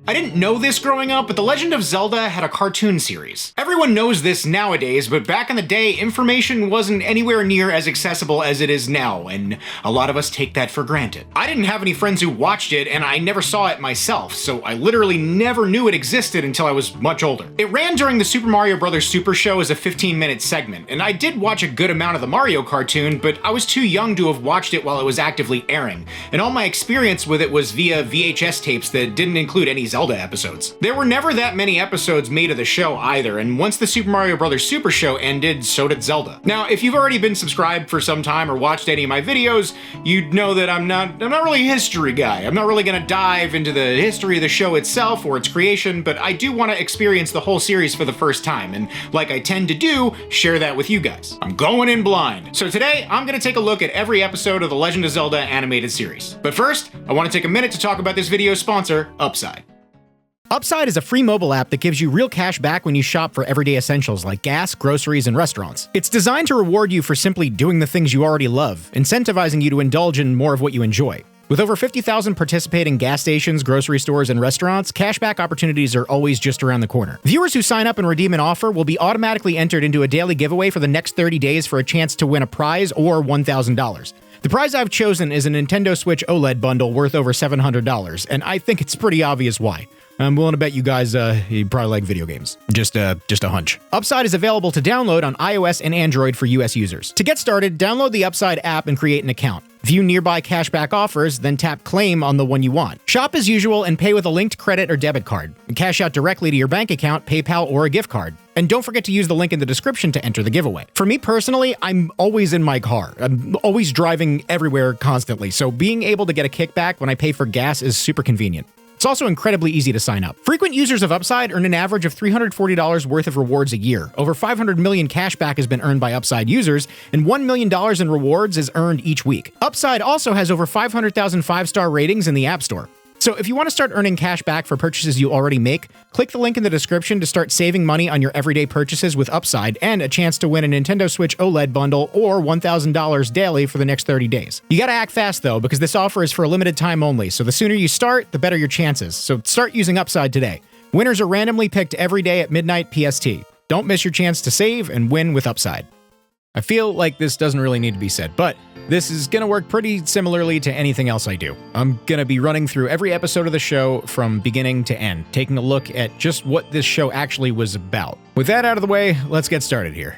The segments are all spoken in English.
I didn't know this growing up, but The Legend of Zelda had a cartoon series. Everyone knows this nowadays, but back in the day, information wasn't anywhere near as accessible as it is now, and a lot of us take that for granted. I didn't have any friends who watched it, and I never saw it myself, so I literally never knew it existed until I was much older. It ran during the Super Mario Bros. Super Show as a 15-minute segment, and I did watch a good amount of the Mario cartoon, but I was too young to have watched it while it was actively airing, and all my experience with it was via VHS tapes that didn't include any Zelda episodes. There were never that many episodes made of the show either, and once the Super Mario Bros. Super Show ended, so did Zelda. Now, if you've already been subscribed for some time or watched any of my videos, you'd know that I'm not really a history guy. I'm not really gonna dive into the history of the show itself or its creation, but I do want to experience the whole series for the first time, and like I tend to do, share that with you guys. I'm going in blind. So today, I'm gonna take a look at every episode of the Legend of Zelda animated series. But first, I want to take a minute to talk about this video's sponsor, Upside. Upside is a free mobile app that gives you real cash back when you shop for everyday essentials like gas, groceries, and restaurants. It's designed to reward you for simply doing the things you already love, incentivizing you to indulge in more of what you enjoy. With over 50,000 participating gas stations, grocery stores, and restaurants, cashback opportunities are always just around the corner. Viewers who sign up and redeem an offer will be automatically entered into a daily giveaway for the next 30 days for a chance to win a prize or $1,000. The prize I've chosen is a Nintendo Switch OLED bundle worth over $700, and I think it's pretty obvious why. I'm willing to bet you guys, you probably like video games. Just a hunch. Upside is available to download on iOS and Android for US users. To get started, download the Upside app and create an account. View nearby cashback offers, then tap Claim on the one you want. Shop as usual and pay with a linked credit or debit card. Cash out directly to your bank account, PayPal, or a gift card. And don't forget to use the link in the description to enter the giveaway. For me personally, I'm always in my car. I'm always driving everywhere constantly, so being able to get a kickback when I pay for gas is super convenient. It's also incredibly easy to sign up. Frequent users of Upside earn an average of $340 worth of rewards a year. Over 500 million cashback has been earned by Upside users, and $1 million in rewards is earned each week. Upside also has over 500,000 five-star ratings in the App Store. So if you want to start earning cash back for purchases you already make, click the link in the description to start saving money on your everyday purchases with Upside and a chance to win a Nintendo Switch OLED bundle or $1,000 daily for the next 30 days. You gotta act fast though, because this offer is for a limited time only, so the sooner you start, the better your chances. So start using Upside today. Winners are randomly picked every day at midnight PST. Don't miss your chance to save and win with Upside. I feel like this doesn't really need to be said, but this is gonna work pretty similarly to anything else I do. I'm gonna be running through every episode of the show from beginning to end, taking a look at just what this show actually was about. With that out of the way, let's get started here.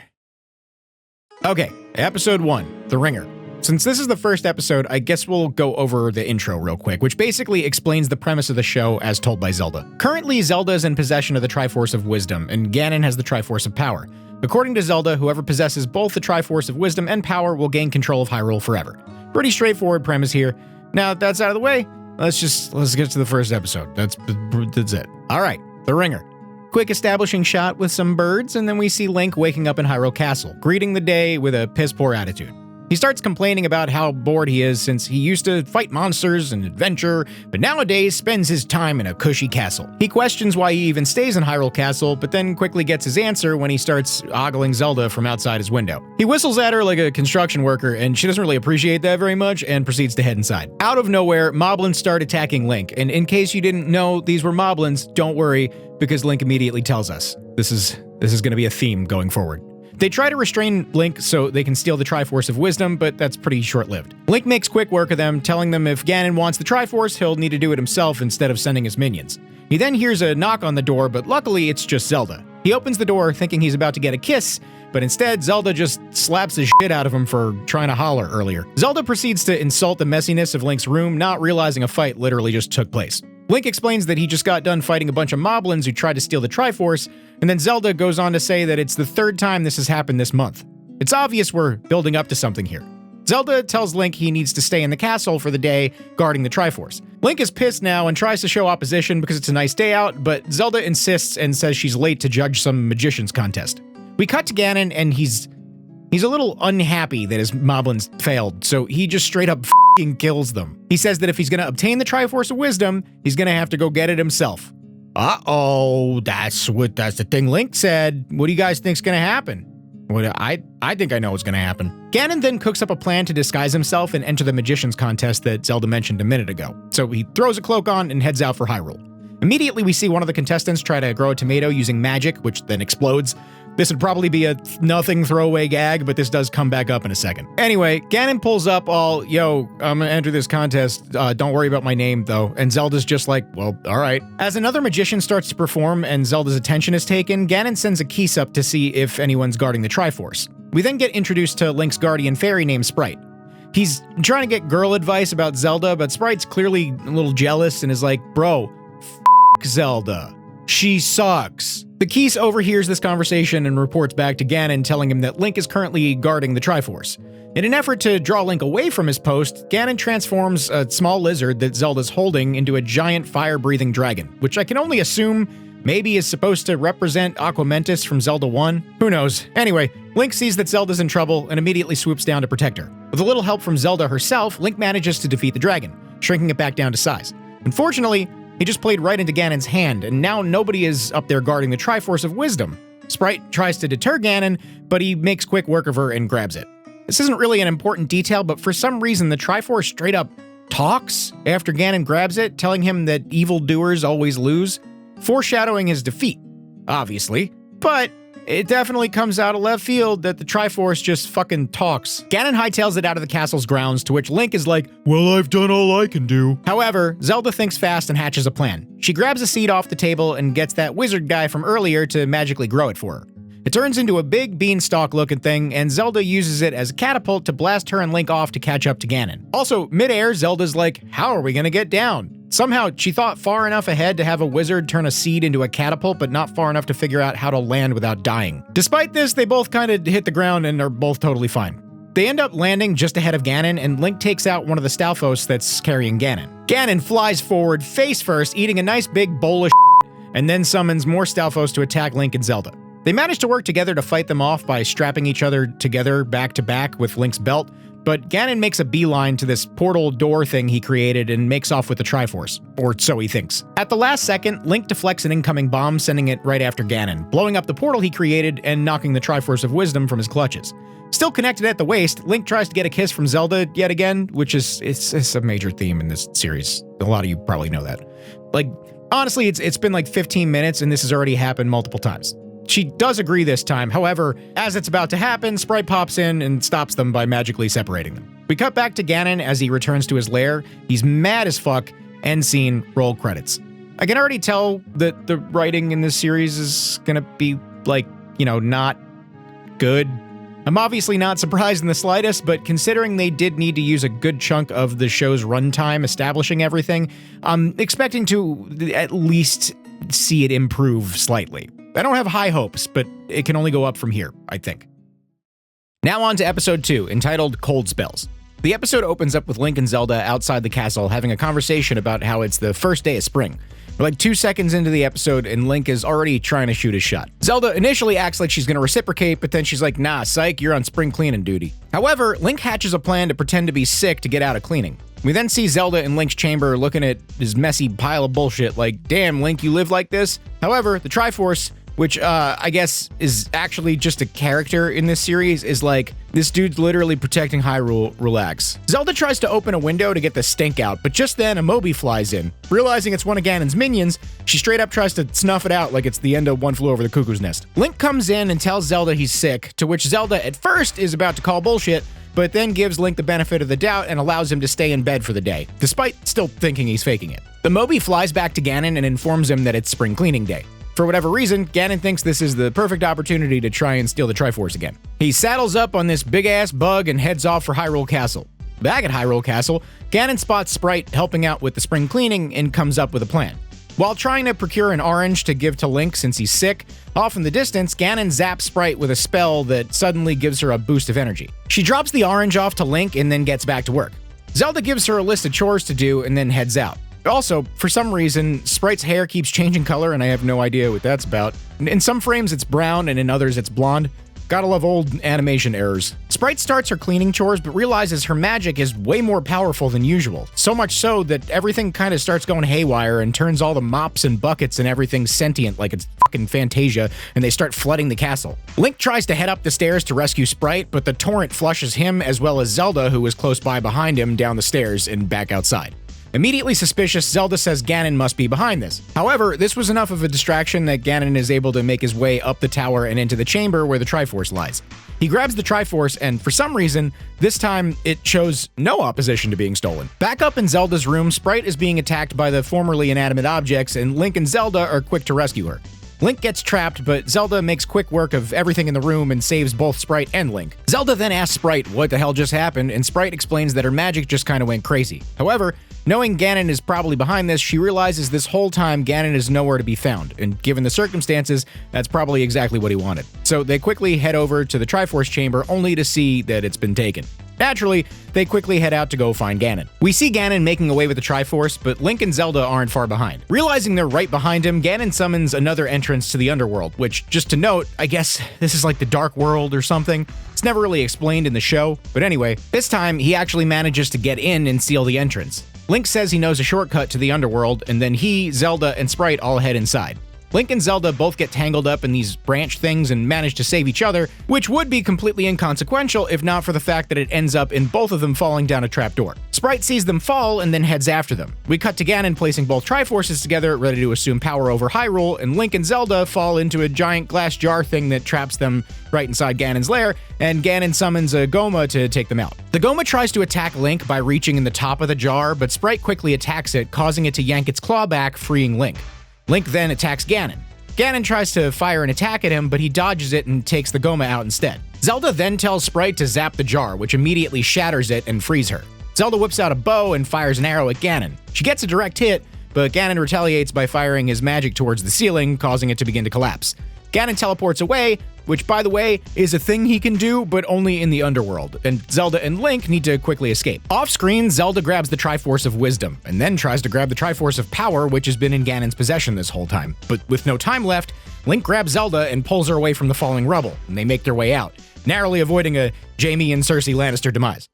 Okay, episode 1, The Ringer. Since this is the first episode, I guess we'll go over the intro real quick, which basically explains the premise of the show as told by Zelda. Currently, Zelda is in possession of the Triforce of Wisdom, and Ganon has the Triforce of Power. According to Zelda, whoever possesses both the Triforce of Wisdom and Power will gain control of Hyrule forever. Pretty straightforward premise here. Now that that's out of the way, let's get to the first episode. That's it. All right, The Ringer. Quick establishing shot with some birds, and then we see Link waking up in Hyrule Castle, greeting the day with a piss-poor attitude. He starts complaining about how bored he is since he used to fight monsters and adventure, but nowadays spends his time in a cushy castle. He questions why he even stays in Hyrule Castle, but then quickly gets his answer when he starts ogling Zelda from outside his window. He whistles at her like a construction worker, and she doesn't really appreciate that very much and proceeds to head inside. Out of nowhere, moblins start attacking Link, and in case you didn't know these were moblins, don't worry, because Link immediately tells us. This is going to be a theme going forward. They try to restrain Link so they can steal the Triforce of Wisdom, but that's pretty short-lived. Link makes quick work of them, telling them if Ganon wants the Triforce, he'll need to do it himself instead of sending his minions. He then hears a knock on the door, but luckily it's just Zelda. He opens the door thinking he's about to get a kiss, but instead Zelda just slaps the shit out of him for trying to holler earlier. Zelda proceeds to insult the messiness of Link's room, not realizing a fight literally just took place. Link explains that he just got done fighting a bunch of moblins who tried to steal the Triforce, and then Zelda goes on to say that it's the third time this has happened this month. It's obvious we're building up to something here. Zelda tells Link he needs to stay in the castle for the day, guarding the Triforce. Link is pissed now and tries to show opposition because it's a nice day out, but Zelda insists and says she's late to judge some magician's contest. We cut to Ganon, and he's a little unhappy that his moblins failed, so he just straight up f***ing kills them. He says that if he's gonna obtain the Triforce of Wisdom, he's gonna have to go get it himself. Uh-oh, that's the thing Link said. What do you guys think's gonna happen? I think I know what's gonna happen. Ganon then cooks up a plan to disguise himself and enter the magician's contest that Zelda mentioned a minute ago. So he throws a cloak on and heads out for Hyrule. Immediately, we see one of the contestants try to grow a tomato using magic, which then explodes. This would probably be a nothing throwaway gag, but this does come back up in a second. Anyway, Ganon pulls up all, yo, I'm gonna enter this contest, don't worry about my name though, and Zelda's just like, well, alright. As another magician starts to perform and Zelda's attention is taken, Ganon sends a Keese up to see if anyone's guarding the Triforce. We then get introduced to Link's guardian fairy named Sprite. He's trying to get girl advice about Zelda, but Sprite's clearly a little jealous and is like, bro, f*** Zelda. She sucks. The Keese overhears this conversation and reports back to Ganon, telling him that Link is currently guarding the Triforce. In an effort to draw Link away from his post, Ganon transforms a small lizard that Zelda's holding into a giant fire-breathing dragon, which I can only assume maybe is supposed to represent Aquamentus from Zelda 1? Who knows? Anyway, Link sees that Zelda's in trouble and immediately swoops down to protect her. With a little help from Zelda herself, Link manages to defeat the dragon, shrinking it back down to size. Unfortunately, he just played right into Ganon's hand, and now nobody is up there guarding the Triforce of Wisdom. Sprite tries to deter Ganon, but he makes quick work of her and grabs it. This isn't really an important detail, but for some reason the Triforce straight up talks after Ganon grabs it, telling him that evildoers always lose, foreshadowing his defeat, obviously. But it definitely comes out of left field that the Triforce just fucking talks. Ganon hightails it out of the castle's grounds, to which Link is like, well, I've done all I can do. However, Zelda thinks fast and hatches a plan. She grabs a seed off the table and gets that wizard guy from earlier to magically grow it for her. It turns into a big beanstalk-looking thing, and Zelda uses it as a catapult to blast her and Link off to catch up to Ganon. Also, mid-air, Zelda's like, how are we gonna get down? Somehow, she thought far enough ahead to have a wizard turn a seed into a catapult, but not far enough to figure out how to land without dying. Despite this, they both kind of hit the ground and are both totally fine. They end up landing just ahead of Ganon, and Link takes out one of the Stalfos that's carrying Ganon. Ganon flies forward face first, eating a nice big bowl of shit, and then summons more Stalfos to attack Link and Zelda. They manage to work together to fight them off by strapping each other together back to back with Link's belt, but Ganon makes a beeline to this portal door thing he created and makes off with the Triforce, or so he thinks. At the last second, Link deflects an incoming bomb, sending it right after Ganon, blowing up the portal he created and knocking the Triforce of Wisdom from his clutches. Still connected at the waist, Link tries to get a kiss from Zelda yet again, which is it's a major theme in this series. A lot of you probably know that. Like, honestly, it's been like 15 minutes and this has already happened multiple times. She does agree this time, however, as it's about to happen, Sprite pops in and stops them by magically separating them. We cut back to Ganon as he returns to his lair. He's mad as fuck. End scene, roll credits. I can already tell that the writing in this series is gonna be, like, you know, not good. I'm obviously not surprised in the slightest, but considering they did need to use a good chunk of the show's runtime establishing everything, I'm expecting to at least see it improve slightly. I don't have high hopes, but it can only go up from here, I think. Now on to episode 2, entitled Cold Spells. The episode opens up with Link and Zelda outside the castle having a conversation about how it's the first day of spring. We're like 2 seconds into the episode and Link is already trying to shoot his shot. Zelda initially acts like she's gonna reciprocate, but then she's like, nah, psych, you're on spring cleaning duty. However, Link hatches a plan to pretend to be sick to get out of cleaning. We then see Zelda in Link's chamber looking at his messy pile of bullshit like, damn, Link, you live like this? However, the Triforce, which I guess is actually just a character in this series, is like, this dude's literally protecting Hyrule, relax. Zelda tries to open a window to get the stink out, but just then a Moby flies in. Realizing it's one of Ganon's minions, she straight up tries to snuff it out like it's the end of One Flew Over the Cuckoo's Nest. Link comes in and tells Zelda he's sick, to which Zelda at first is about to call bullshit, but then gives Link the benefit of the doubt and allows him to stay in bed for the day, despite still thinking he's faking it. The Moby flies back to Ganon and informs him that it's spring cleaning day. For whatever reason, Ganon thinks this is the perfect opportunity to try and steal the Triforce again. He saddles up on this big-ass bug and heads off for Hyrule Castle. Back at Hyrule Castle, Ganon spots Sprite helping out with the spring cleaning and comes up with a plan. While trying to procure an orange to give to Link since he's sick, off in the distance, Ganon zaps Sprite with a spell that suddenly gives her a boost of energy. She drops the orange off to Link and then gets back to work. Zelda gives her a list of chores to do and then heads out. Also, for some reason, Sprite's hair keeps changing color and I have no idea what that's about. In some frames it's brown and in others it's blonde. Gotta love old animation errors. Sprite starts her cleaning chores but realizes her magic is way more powerful than usual. So much so that everything kind of starts going haywire and turns all the mops and buckets and everything sentient like it's fucking Fantasia, and they start flooding the castle. Link tries to head up the stairs to rescue Sprite, but the torrent flushes him as well as Zelda, who is close by behind him, down the stairs and back outside. Immediately suspicious, Zelda says Ganon must be behind this. However, this was enough of a distraction that Ganon is able to make his way up the tower and into the chamber where the Triforce lies. He grabs the Triforce, and for some reason, this time it shows no opposition to being stolen. Back up in Zelda's room, Sprite is being attacked by the formerly inanimate objects, and Link and Zelda are quick to rescue her. Link gets trapped, but Zelda makes quick work of everything in the room and saves both Sprite and Link. Zelda then asks Sprite what the hell just happened, and Sprite explains that her magic just kinda went crazy. However, knowing Ganon is probably behind this, she realizes this whole time Ganon is nowhere to be found, and given the circumstances, that's probably exactly what he wanted. So they quickly head over to the Triforce chamber only to see that it's been taken. Naturally, they quickly head out to go find Ganon. We see Ganon making away with the Triforce, but Link and Zelda aren't far behind. Realizing they're right behind him, Ganon summons another entrance to the underworld, which, just to note, I guess this is like the Dark World or something. It's never really explained in the show, but anyway, this time he actually manages to get in and seal the entrance. Link says he knows a shortcut to the underworld, and then he, Zelda, and Sprite all head inside. Link and Zelda both get tangled up in these branch things and manage to save each other, which would be completely inconsequential if not for the fact that it ends up in both of them falling down a trapdoor. Sprite sees them fall and then heads after them. We cut to Ganon placing both Triforces together, ready to assume power over Hyrule, and Link and Zelda fall into a giant glass jar thing that traps them right inside Ganon's lair, and Ganon summons a Goma to take them out. The Goma tries to attack Link by reaching in the top of the jar, but Sprite quickly attacks it, causing it to yank its claw back, freeing Link. Link then attacks Ganon. Ganon tries to fire an attack at him, but he dodges it and takes the Goma out instead. Zelda then tells Sprite to zap the jar, which immediately shatters it and frees her. Zelda whips out a bow and fires an arrow at Ganon. She gets a direct hit, but Ganon retaliates by firing his magic towards the ceiling, causing it to begin to collapse. Ganon teleports away, which, by the way, is a thing he can do, but only in the underworld, and Zelda and Link need to quickly escape. Off-screen, Zelda grabs the Triforce of Wisdom, and then tries to grab the Triforce of Power, which has been in Ganon's possession this whole time. But with no time left, Link grabs Zelda and pulls her away from the falling rubble, and they make their way out, narrowly avoiding a Jaime and Cersei Lannister demise.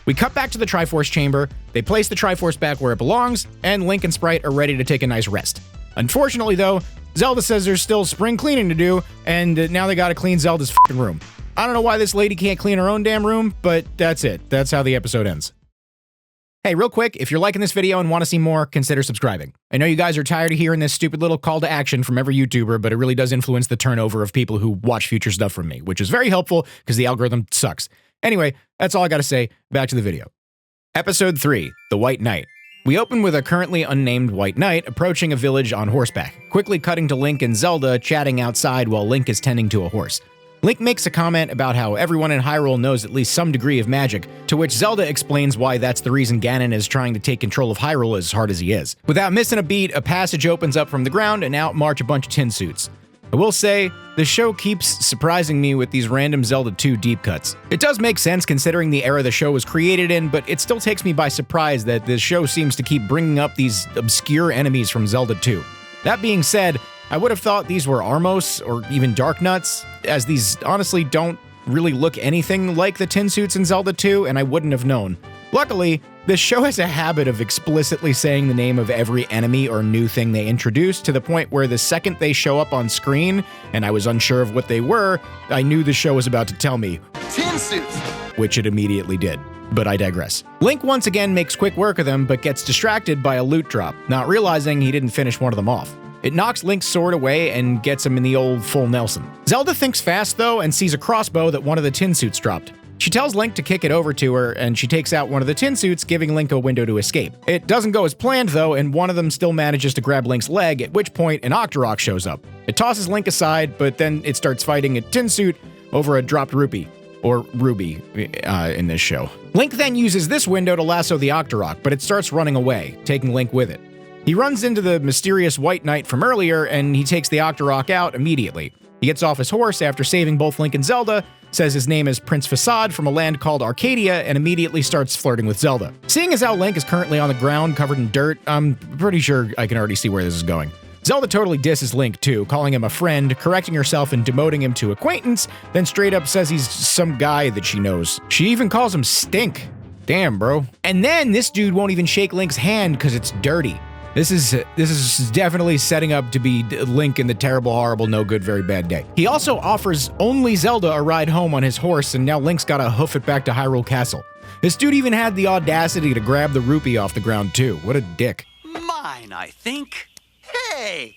We cut back to the Triforce chamber, they place the Triforce back where it belongs, and Link and Sprite are ready to take a nice rest. Unfortunately, though, Zelda says there's still spring cleaning to do, and now they gotta clean Zelda's f***ing room. I don't know why this lady can't clean her own damn room, but that's it. That's how the episode ends. Hey, real quick, if you're liking this video and want to see more, consider subscribing. I know you guys are tired of hearing this stupid little call to action from every YouTuber, but it really does influence the turnover of people who watch future stuff from me, which is very helpful because the algorithm sucks. Anyway, that's all I gotta say. Back to the video. Episode 3, The White Knight. We open with a currently unnamed White Knight approaching a village on horseback, quickly cutting to Link and Zelda chatting outside while Link is tending to a horse. Link makes a comment about how everyone in Hyrule knows at least some degree of magic, to which Zelda explains why that's the reason Ganon is trying to take control of Hyrule as hard as he is. Without missing a beat, a passage opens up from the ground and out march a bunch of tin suits. I will say, the show keeps surprising me with these random Zelda 2 deep cuts. It does make sense considering the era the show was created in, but it still takes me by surprise that this show seems to keep bringing up these obscure enemies from Zelda 2. That being said, I would have thought these were Armos or even Darknuts, as these honestly don't really look anything like the tin suits in Zelda 2, and I wouldn't have known. Luckily, this show has a habit of explicitly saying the name of every enemy or new thing they introduce, to the point where the second they show up on screen, and I was unsure of what they were, I knew the show was about to tell me, tin suits! Which it immediately did. But I digress. Link once again makes quick work of them, but gets distracted by a loot drop, not realizing he didn't finish one of them off. It knocks Link's sword away and gets him in the old full Nelson. Zelda thinks fast though and sees a crossbow that one of the tin suits dropped. She tells Link to kick it over to her, and she takes out one of the tin suits, giving Link a window to escape. It doesn't go as planned though, and one of them still manages to grab Link's leg, at which point an Octorok shows up. It tosses Link aside, but then it starts fighting a tin suit over a dropped rupee. Or ruby, in this show. Link then uses this window to lasso the Octorok, but it starts running away, taking Link with it. He runs into the mysterious White Knight from earlier, and he takes the Octorok out immediately. He gets off his horse after saving both Link and Zelda, says his name is Prince Facade from a land called Arcadia, and immediately starts flirting with Zelda. Seeing as how Link is currently on the ground covered in dirt, I'm pretty sure I can already see where this is going. Zelda totally disses Link too, calling him a friend, correcting herself and demoting him to acquaintance, then straight up says he's some guy that she knows. She even calls him Stink. Damn, bro. And then this dude won't even shake Link's hand because it's dirty. This is definitely setting up to be Link in the terrible, horrible, no good, very bad day. He also offers only Zelda a ride home on his horse, and now Link's gotta hoof it back to Hyrule Castle. This dude even had the audacity to grab the rupee off the ground too. What a dick. Mine, I think. Hey!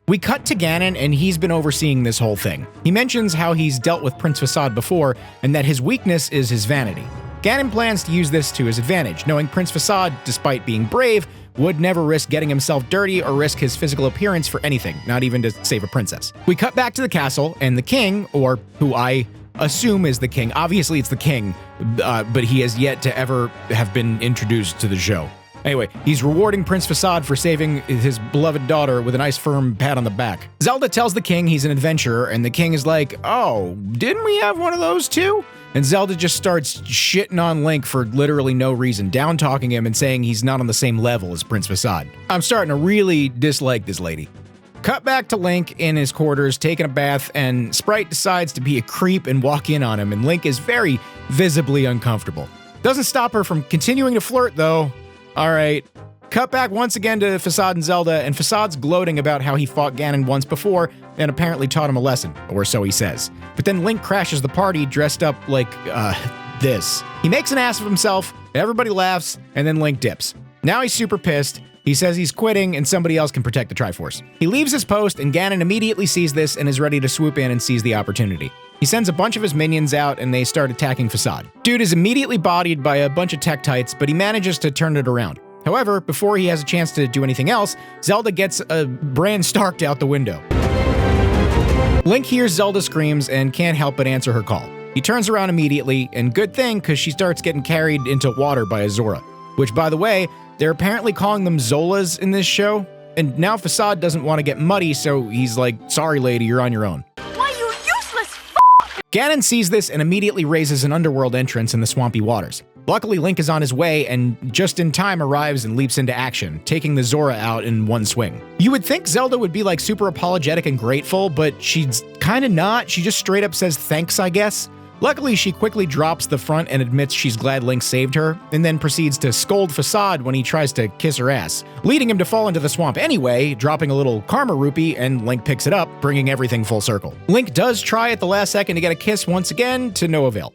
We cut to Ganon, and he's been overseeing this whole thing. He mentions how he's dealt with Prince Facade before, and that his weakness is his vanity. Ganon plans to use this to his advantage, knowing Prince Facade, despite being brave, would never risk getting himself dirty or risk his physical appearance for anything, not even to save a princess. We cut back to the castle, and the king, or who I assume is the king, obviously it's the king, but he has yet to ever have been introduced to the show. Anyway, he's rewarding Prince Facade for saving his beloved daughter with a nice firm pat on the back. Zelda tells the king he's an adventurer, and the king is like, oh, didn't we have one of those too? And Zelda just starts shitting on Link for literally no reason, down-talking him and saying he's not on the same level as Prince Facade. I'm starting to really dislike this lady. Cut back to Link in his quarters, taking a bath, and Sprite decides to be a creep and walk in on him, and Link is very visibly uncomfortable. Doesn't stop her from continuing to flirt, though. Alright. Cut back once again to Facade and Zelda, and Facade's gloating about how he fought Ganon once before and apparently taught him a lesson, or so he says. But then Link crashes the party dressed up like, this. He makes an ass of himself, everybody laughs, and then Link dips. Now he's super pissed. He says he's quitting and somebody else can protect the Triforce. He leaves his post, and Ganon immediately sees this and is ready to swoop in and seize the opportunity. He sends a bunch of his minions out and they start attacking Facade. Dude is immediately bodied by a bunch of Tektites, but he manages to turn it around. However, before he has a chance to do anything else, Zelda gets Bran Starked out the window. Link hears Zelda screams and can't help but answer her call. He turns around immediately, and good thing, because she starts getting carried into water by a Zora. Which, by the way, they're apparently calling them Zolas in this show, and now Facade doesn't want to get muddy, so he's like, sorry lady, you're on your own. Ganon sees this and immediately raises an underworld entrance in the swampy waters. Luckily, Link is on his way and just in time arrives and leaps into action, taking the Zora out in one swing. You would think Zelda would be like super apologetic and grateful, but she's kinda not. She just straight up says thanks, I guess. Luckily, she quickly drops the front and admits she's glad Link saved her, and then proceeds to scold Facade when he tries to kiss her ass, leading him to fall into the swamp anyway, dropping a little karma rupee, and Link picks it up, bringing everything full circle. Link does try at the last second to get a kiss once again, to no avail.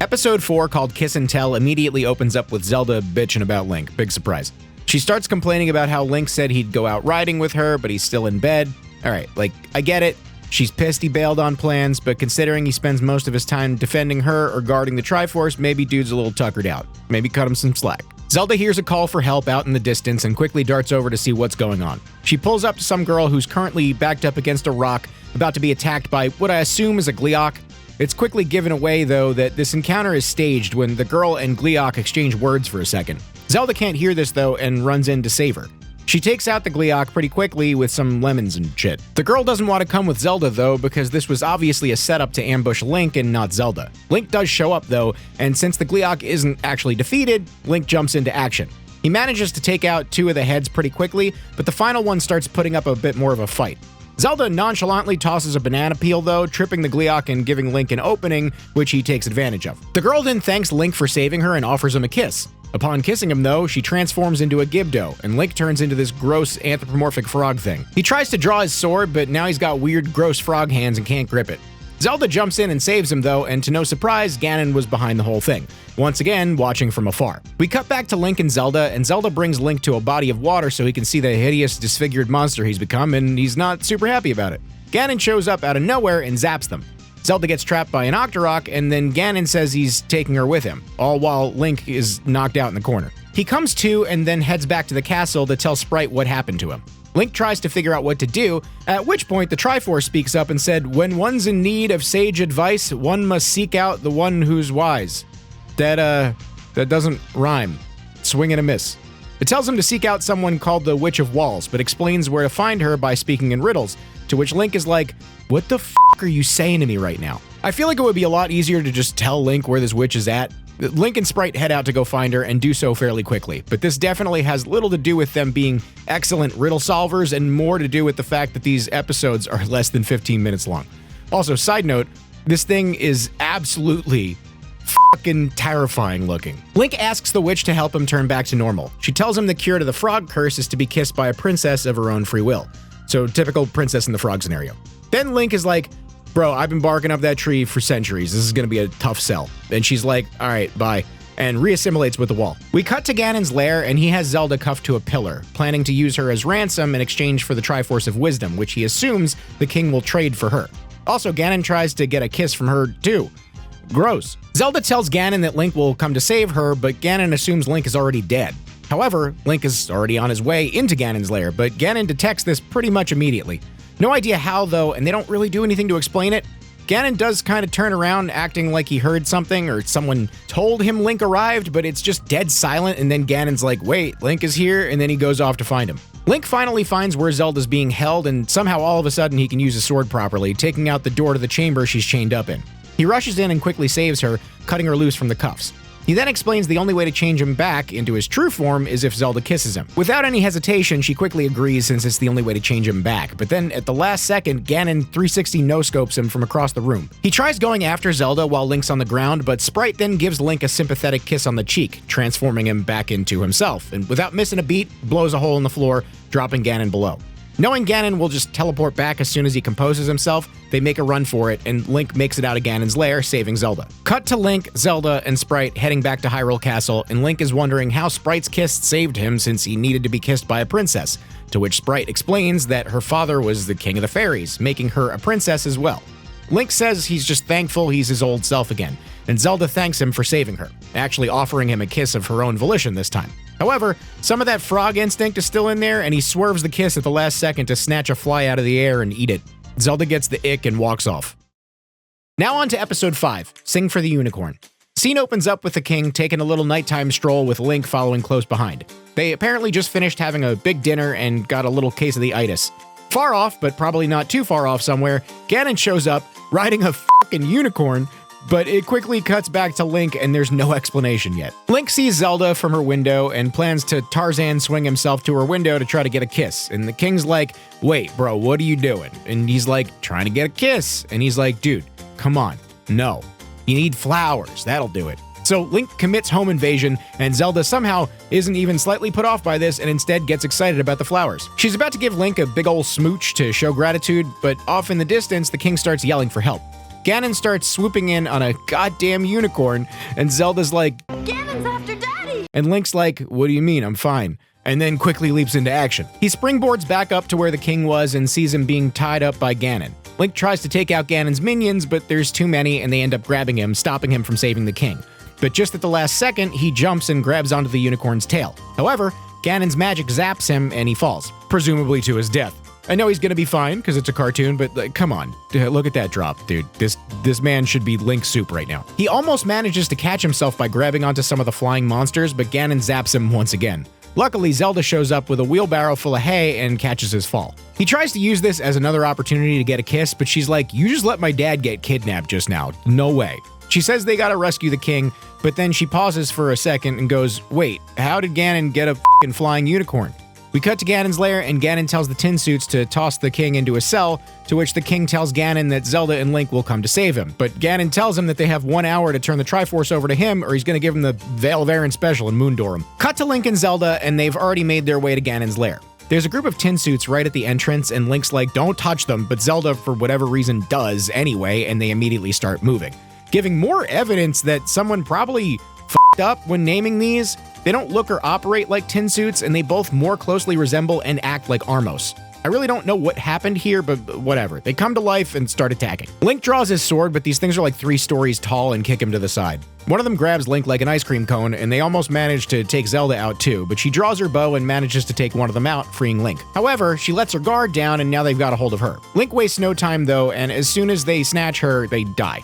Episode 4, called Kiss and Tell, immediately opens up with Zelda bitching about Link. Big surprise. She starts complaining about how Link said he'd go out riding with her, but he's still in bed. Alright, I get it. She's pissed he bailed on plans, but considering he spends most of his time defending her or guarding the Triforce, maybe dude's a little tuckered out. Maybe cut him some slack. Zelda hears a call for help out in the distance and quickly darts over to see what's going on. She pulls up to some girl who's currently backed up against a rock, about to be attacked by what I assume is a Gleeok. It's quickly given away, though, that this encounter is staged when the girl and Gleeok exchange words for a second. Zelda can't hear this, though, and runs in to save her. She takes out the Gleeok pretty quickly with some lemons and shit. The girl doesn't want to come with Zelda, though, because this was obviously a setup to ambush Link and not Zelda. Link does show up, though, and since the Gleeok isn't actually defeated, Link jumps into action. He manages to take out 2 of the heads pretty quickly, but the final one starts putting up a bit more of a fight. Zelda nonchalantly tosses a banana peel, though, tripping the Gleeok and giving Link an opening, which he takes advantage of. The girl then thanks Link for saving her and offers him a kiss. Upon kissing him, though, she transforms into a Gibdo, and Link turns into this gross anthropomorphic frog thing. He tries to draw his sword, but now he's got weird, gross frog hands and can't grip it. Zelda jumps in and saves him, though, and to no surprise, Ganon was behind the whole thing, once again watching from afar. We cut back to Link and Zelda brings Link to a body of water so he can see the hideous, disfigured monster he's become, and he's not super happy about it. Ganon shows up out of nowhere and zaps them. Zelda gets trapped by an Octorok, and then Ganon says he's taking her with him, all while Link is knocked out in the corner. He comes to and then heads back to the castle to tell Sprite what happened to him. Link tries to figure out what to do, at which point the Triforce speaks up and said, "When one's in need of sage advice, one must seek out the one who's wise." That doesn't rhyme. Swing and a miss. It tells him to seek out someone called the Witch of Walls, but explains where to find her by speaking in riddles, to which Link is like, what the f*** are you saying to me right now? I feel like it would be a lot easier to just tell Link where this witch is at. Link and Sprite head out to go find her and do so fairly quickly, but this definitely has little to do with them being excellent riddle solvers and more to do with the fact that these episodes are less than 15 minutes long. Also, side note, this thing is absolutely fucking terrifying looking. Link asks the witch to help him turn back to normal. She tells him the cure to the frog curse is to be kissed by a princess of her own free will. So typical Princess and the Frog scenario. Then Link is like, bro, I've been barking up that tree for centuries. This is gonna be a tough sell. And she's like, all right, bye. and reassimilates with the wall. We cut to Ganon's lair, and he has Zelda cuffed to a pillar, planning to use her as ransom in exchange for the Triforce of Wisdom, which he assumes the king will trade for her. Also, Ganon tries to get a kiss from her, too. Gross. Zelda tells Ganon that Link will come to save her, but Ganon assumes Link is already dead. However, Link is already on his way into Ganon's lair, but Ganon detects this pretty much immediately. No idea how, though, and they don't really do anything to explain it. Ganon does kind of turn around, acting like he heard something or someone told him Link arrived, but it's just dead silent, and then Ganon's like, wait, Link is here, and then he goes off to find him. Link finally finds where Zelda's being held, and somehow all of a sudden he can use his sword properly, taking out the door to the chamber she's chained up in. He rushes in and quickly saves her, cutting her loose from the cuffs. He then explains the only way to change him back into his true form is if Zelda kisses him. Without any hesitation, she quickly agrees since it's the only way to change him back, but then at the last second, Ganon 360 no-scopes him from across the room. He tries going after Zelda while Link's on the ground, but Sprite then gives Link a sympathetic kiss on the cheek, transforming him back into himself, and without missing a beat, blows a hole in the floor, dropping Ganon below. Knowing Ganon will just teleport back as soon as he composes himself, they make a run for it, and Link makes it out of Ganon's lair, saving Zelda. Cut to Link, Zelda, and Sprite heading back to Hyrule Castle, and Link is wondering how Sprite's kiss saved him since he needed to be kissed by a princess, to which Sprite explains that her father was the king of the fairies, making her a princess as well. Link says he's just thankful he's his old self again, and Zelda thanks him for saving her, actually offering him a kiss of her own volition this time. However, some of that frog instinct is still in there, and he swerves the kiss at the last second to snatch a fly out of the air and eat it. Zelda gets the ick and walks off. Now on to episode 5, Sing for the Unicorn. Scene opens up with the king taking a little nighttime stroll with Link following close behind. They apparently just finished having a big dinner and got a little case of the itis. Far off, but probably not too far off somewhere, Ganon shows up, riding a fucking unicorn, but it quickly cuts back to Link and there's no explanation yet. Link sees Zelda from her window and plans to Tarzan swing himself to her window to try to get a kiss, and the king's like, wait, bro, what are you doing? And he's like, trying to get a kiss. And he's like, dude, come on, no. You need flowers, that'll do it. So Link commits home invasion, and Zelda somehow isn't even slightly put off by this and instead gets excited about the flowers. She's about to give Link a big ol' smooch to show gratitude, but off in the distance, the king starts yelling for help. Ganon starts swooping in on a goddamn unicorn, and Zelda's like, Ganon's after Daddy! And Link's like, what do you mean, I'm fine? And then quickly leaps into action. He springboards back up to where the king was and sees him being tied up by Ganon. Link tries to take out Ganon's minions, but there's too many and they end up grabbing him, stopping him from saving the king. But just at the last second, he jumps and grabs onto the unicorn's tail. However, Ganon's magic zaps him and he falls, presumably to his death. I know he's gonna be fine because it's a cartoon, but like, come on, look at that drop, dude. This man should be Link soup right now. He almost manages to catch himself by grabbing onto some of the flying monsters, but Ganon zaps him once again. Luckily, Zelda shows up with a wheelbarrow full of hay and catches his fall. He tries to use this as another opportunity to get a kiss, but she's like, you just let my dad get kidnapped just now. No way. She says they gotta rescue the king, but then she pauses for a second and goes, wait, how did Ganon get a f***ing flying unicorn? We cut to Ganon's lair, and Ganon tells the Tin Suits to toss the king into a cell, to which the king tells Ganon that Zelda and Link will come to save him. But Ganon tells him that they have 1 hour to turn the Triforce over to him, or he's going to give him the Veil of Aaron special and moondoor him. Cut to Link and Zelda, and they've already made their way to Ganon's lair. There's a group of Tin Suits right at the entrance, and Link's like, don't touch them, but Zelda, for whatever reason, does anyway, and they immediately start moving, giving more evidence that someone probably f***ed up when naming these. They don't look or operate like Tin Suits, and they both more closely resemble and act like Armos. I really don't know what happened here, but whatever. They come to life and start attacking. Link draws his sword, but these things are like 3 stories tall and kick him to the side. One of them grabs Link like an ice cream cone, and they almost manage to take Zelda out too, but she draws her bow and manages to take one of them out, freeing Link. However, she lets her guard down, and now they've got a hold of her. Link wastes no time though, and as soon as they snatch her, they die.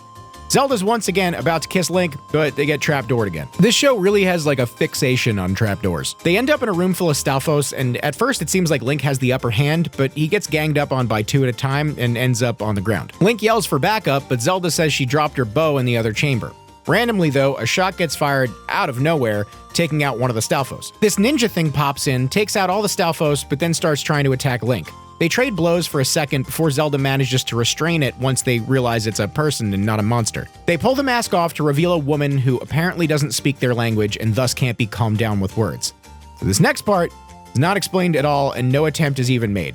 Zelda's once again about to kiss Link, but they get trapdoored again. This show really has like a fixation on trapdoors. They end up in a room full of Stalfos, and at first it seems like Link has the upper hand, but he gets ganged up on by 2 at a time and ends up on the ground. Link yells for backup, but Zelda says she dropped her bow in the other chamber. Randomly though, a shot gets fired out of nowhere, taking out one of the Stalfos. This ninja thing pops in, takes out all the Stalfos, but then starts trying to attack Link. They trade blows for a second before Zelda manages to restrain it once they realize it's a person and not a monster. They pull the mask off to reveal a woman who apparently doesn't speak their language and thus can't be calmed down with words. So this next part is not explained at all and no attempt is even made.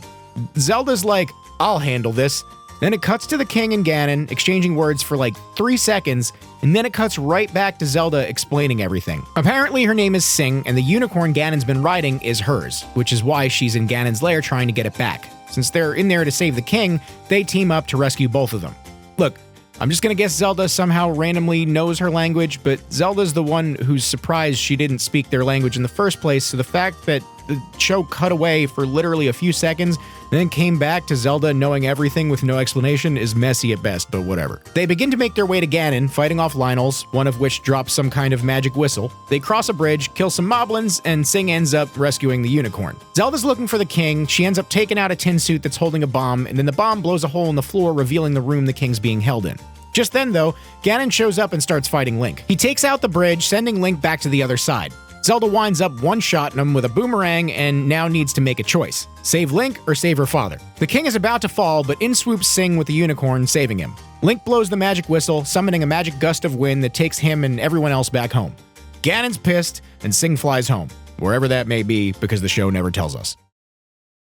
Zelda's like, I'll handle this, Then it cuts to the king and Ganon exchanging words for like 3 seconds, and then it cuts right back to Zelda explaining everything. Apparently her name is Sing, and the unicorn Ganon's been riding is hers, which is why she's in Ganon's lair trying to get it back. Since they're in there to save the king, they team up to rescue both of them. Look, I'm just gonna guess Zelda somehow randomly knows her language, but Zelda's the one who's surprised she didn't speak their language in the first place, so the fact that the show cut away for literally a few seconds, then came back to Zelda knowing everything with no explanation is messy at best, but whatever. They begin to make their way to Ganon, fighting off Lynels, one of which drops some kind of magic whistle. They cross a bridge, kill some moblins, and Sing ends up rescuing the unicorn. Zelda's looking for the king, she ends up taking out a tin suit that's holding a bomb, and then the bomb blows a hole in the floor, revealing the room the king's being held in. Just then, though, Ganon shows up and starts fighting Link. He takes out the bridge, sending Link back to the other side. Zelda winds up one-shotting him with a boomerang and now needs to make a choice. Save Link or save her father. The king is about to fall, but in swoops Sing with the unicorn, saving him. Link blows the magic whistle, summoning a magic gust of wind that takes him and everyone else back home. Ganon's pissed, and Sing flies home, wherever that may be, because the show never tells us.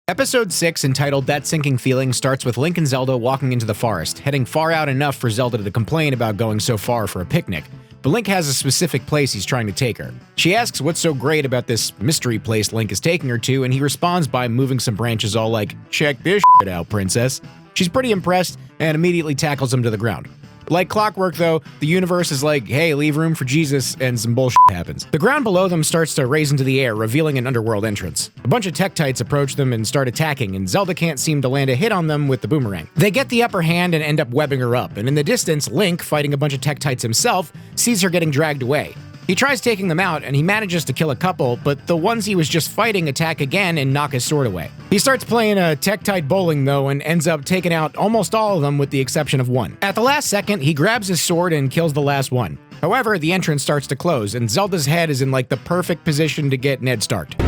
Episode 6, entitled That Sinking Feeling, starts with Link and Zelda walking into the forest, heading far out enough for Zelda to complain about going so far for a picnic. But Link has a specific place he's trying to take her. She asks what's so great about this mystery place Link is taking her to, and he responds by moving some branches all like, "Check this shit out, princess." She's pretty impressed and immediately tackles him to the ground. Like clockwork, though, the universe is like, hey, leave room for Jesus, and some bullshit happens. The ground below them starts to raise into the air, revealing an underworld entrance. A bunch of Tektites approach them and start attacking, and Zelda can't seem to land a hit on them with the boomerang. They get the upper hand and end up webbing her up, and in the distance, Link, fighting a bunch of Tektites himself, sees her getting dragged away. He tries taking them out, and he manages to kill a couple, but the ones he was just fighting attack again and knock his sword away. He starts playing a Tektite bowling, though, and ends up taking out almost all of them with the exception of one. At the last second, he grabs his sword and kills the last one. However, the entrance starts to close, and Zelda's head is in like the perfect position to get Ned Starked.